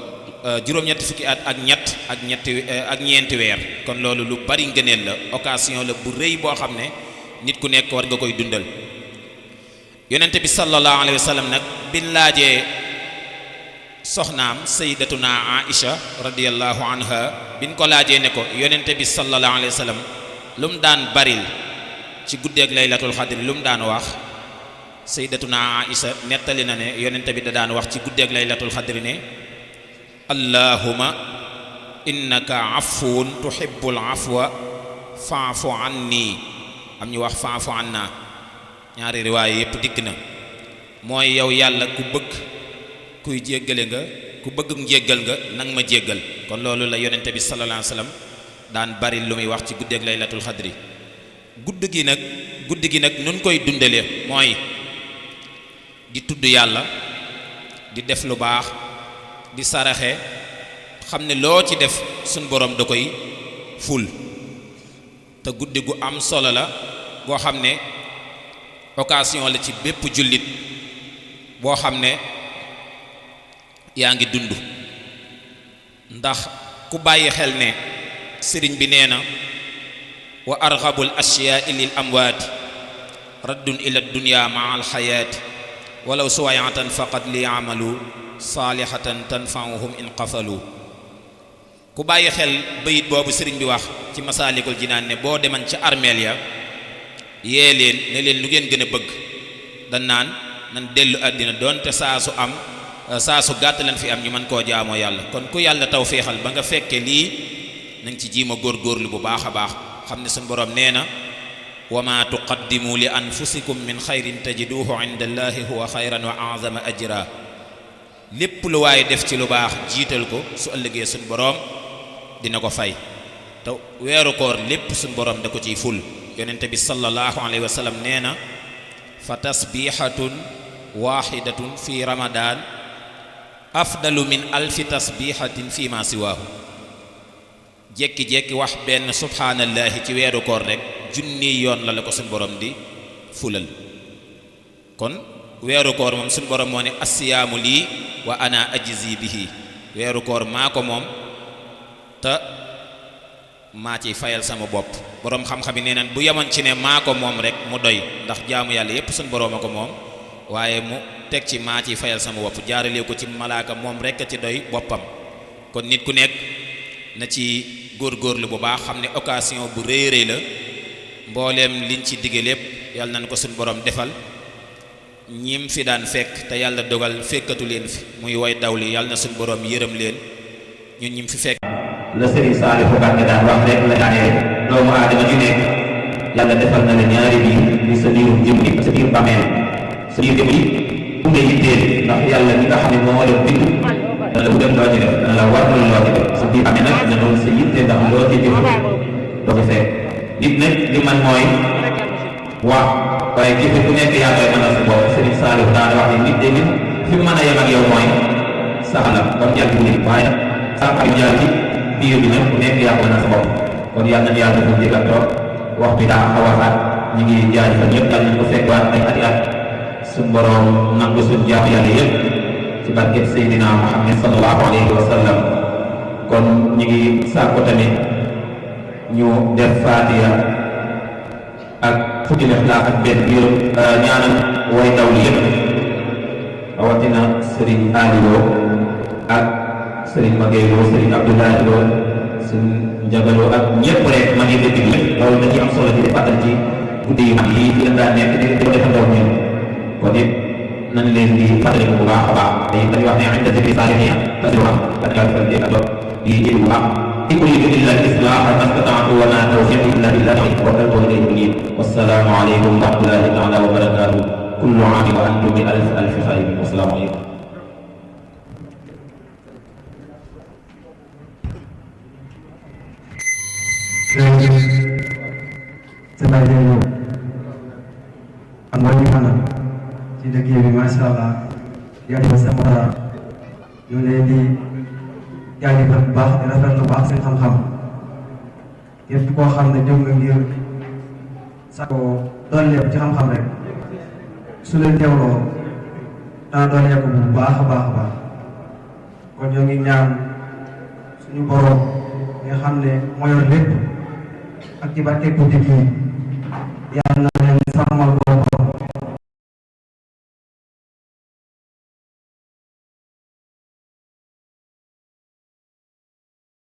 juróom-ñetti fukki at ak ñeenti weer kon loolu lu bari ngëneel la occasion la bu rëy boo xam ne nit ku nekk war nga koy dundal yonente bi sallallahu alayhi wa sallam nag bin laajee soxnaam sayyidatuna Aisha radiyallahu anha bin ko laajee ne ko yonente bi sallallahu alayhi wa sallam lu mu daan baril ci guddeeg laylatul xadri lu mu daan wax sayyidatuna Aisha nettali na ne yonente bi da daan wax ci guddeeg laylatul xadri ne allahumma innaka afuwun tuhibbul afwa fa'fu anni am ñu wax fa'fu anna ñaari riwaay yépp dikk na mooy yow yàlla ku bëgg kuy jéggale nga ku bëgg njéggal nga nang ma jéggal kon loolu la yonente bi sallallahu alayhi wasallam daan bari lu muy wax ci guddeeg laylatul xadri guddi gi nag nun koy dundale mooy di tudd yàlla di def lu baax di saraxe xam ne loo ci def suñ boroom da koy ful te guddi gu am solo la goo xam ne occasion la ci bépp jullit boo xam ne yaa ngi dund ndax ku bàyyi xel ne sëriñ bi nee na wa arghabul ashya'i lil amwaati raddun ila dunya ma'a al hayaati walaw suwayatan faqad li amalu saalihatan tanfa'uhum in qafalu ku bàyyi xel bayit boobu sëriñ bi wax ci Masaalikul Jinaan ne boo deman ca armeel ya yee leen ne leen lu ngeen gën a bëgg dan naan nan dellu àddina doonte saa su gàtt lañ fi am ñu mën koo jaamoo yàlla. kon ku yàlla taw féexal ba nga fekke lii na nga ci jiima góorgóorlu bu baax a baax xam ne suñ boroom nee na wa ma tuqaddimu li anfusikum min xayrin tajiduhu inda allahi huwa xayran wa azama ajra lépp lu waaye def ci lu baax jiital ko su ëllëgee suñ boroom dina ko fay te weeru koor lépp suñ boroom da ko ciy ful. yonente bi sallallahu alayhi wa sallam nee na fa tasbihatun waxidatun fi ramadan afdalu min alfi tasbihatin fi ma siwaahu jekki-jekki wax benn subhaanallahi ci weeru koor rek junni yoon la ko suñ borom di fulal. kon weeru koor moom suñ borom moo ne assiyaamu lii wa ana ajzi bihi weeru koor maa ko moom te maa ciy fayal sama bopp. boroom xam-xam yi nee nañ bu yemoon ci ne maa ko moom rek mu doy ndax jaamu yàlla yépp suñ boroom a ko moom waaye mu teg ci maa ciy fayal sama bopp jaaralee ko ci malaaka moom rek a ci doy boppam. kon nit ku nekk na ci góorgóorlu bu baax xam ne occasion bu rëy rëy la mbooleem liñ ci digge lépp yàlla nañ ko suñ boroom defal ñim fi daan fekk te yàlla dogal fekkatu leen fi muy way dawli yàlla na suñ boroom yërëm leen ñun ñim fi fekk. la Sëriñ Saalifu Mbàkke daan wax rek la daanee doomu aadama ju nekk yàlla defal na la ñaari biir di sa biirum jëm gi sa biir bàmmeel sa biir jëm yi bu nga yitteel ndax yàlla ñi nga xam ne moo la bind dana la bu dem loo ci def dana la war loo ci def sa biir bàmmeel nag dina doon sa yitte ndax loo ci jëf doo ci fekk nit nag li man mooy wax waaye jëfe ku nekk yaa koy mënal sa bopp. Sëriñ Saalifu daan wax ne nit de nit fi mu mën a yem ak yow mooy sax la comme jàll bu nit waaye sax ak jaar ci biir bi nag ku nekk yaa ko na sa bopp. kon yàlla na yàlla defal jégal toog wax bi daa xaw a xaat ñu ngi jaajëfal ñëpp yàlla nañu ko fekkwaat ay ati at suñ boroom nangu suñ jaamu yàlla yëpp ci barkeb Seydina Muhammad sallallahu alayhi wa sallam. kon ñu ngi sàkku tamit ñu def faatiya ak fukki Ixlaas ak benn biir ñaanal way daw li yëpp rawatina Serigne Aliou ak Serigne Maguette Lo Serigne Abdoulaye Lo Serigne Ndiagaloo ak ñëpp rek ma ngi dégg lépp loolu da ci am solo ci di fàttali ci guddi yu mag yi fi leen daan nekk di ko defandoo ñun. kon it nañ leen di fàttali bu baax a baax te dañuy wax ne inda zikri saalihiin tasiru am dañ koy faral di ak di jël bu baax. in uriidu illa al-islaaha ma stata'tu wa ma tawfiiqi illa billah tawakkaltu wa ilayhi uniib. wassalaamu aleykum wa rahmatullaahi taala wa barakaatuh. kullu aamin wa antum bi alfi xayrin. wassalaamu aleykum. Sénégal jërëjëf ak nga ñu xanaa ci liggéey bi macha allah jaajëfal sa motara ñu leen di jaajëfal bu baax di rafetlu bu baax seen xam-xam képp koo xam ne dem nga ngir sakoo dooleeku ci xam-xam rek su leen teewloo daa dooleeku bu baax a baax a baax. kon ñoo ngi ñaan suñu borom nga xam ne moo yor lépp ak ci barke guddi gi yàlla na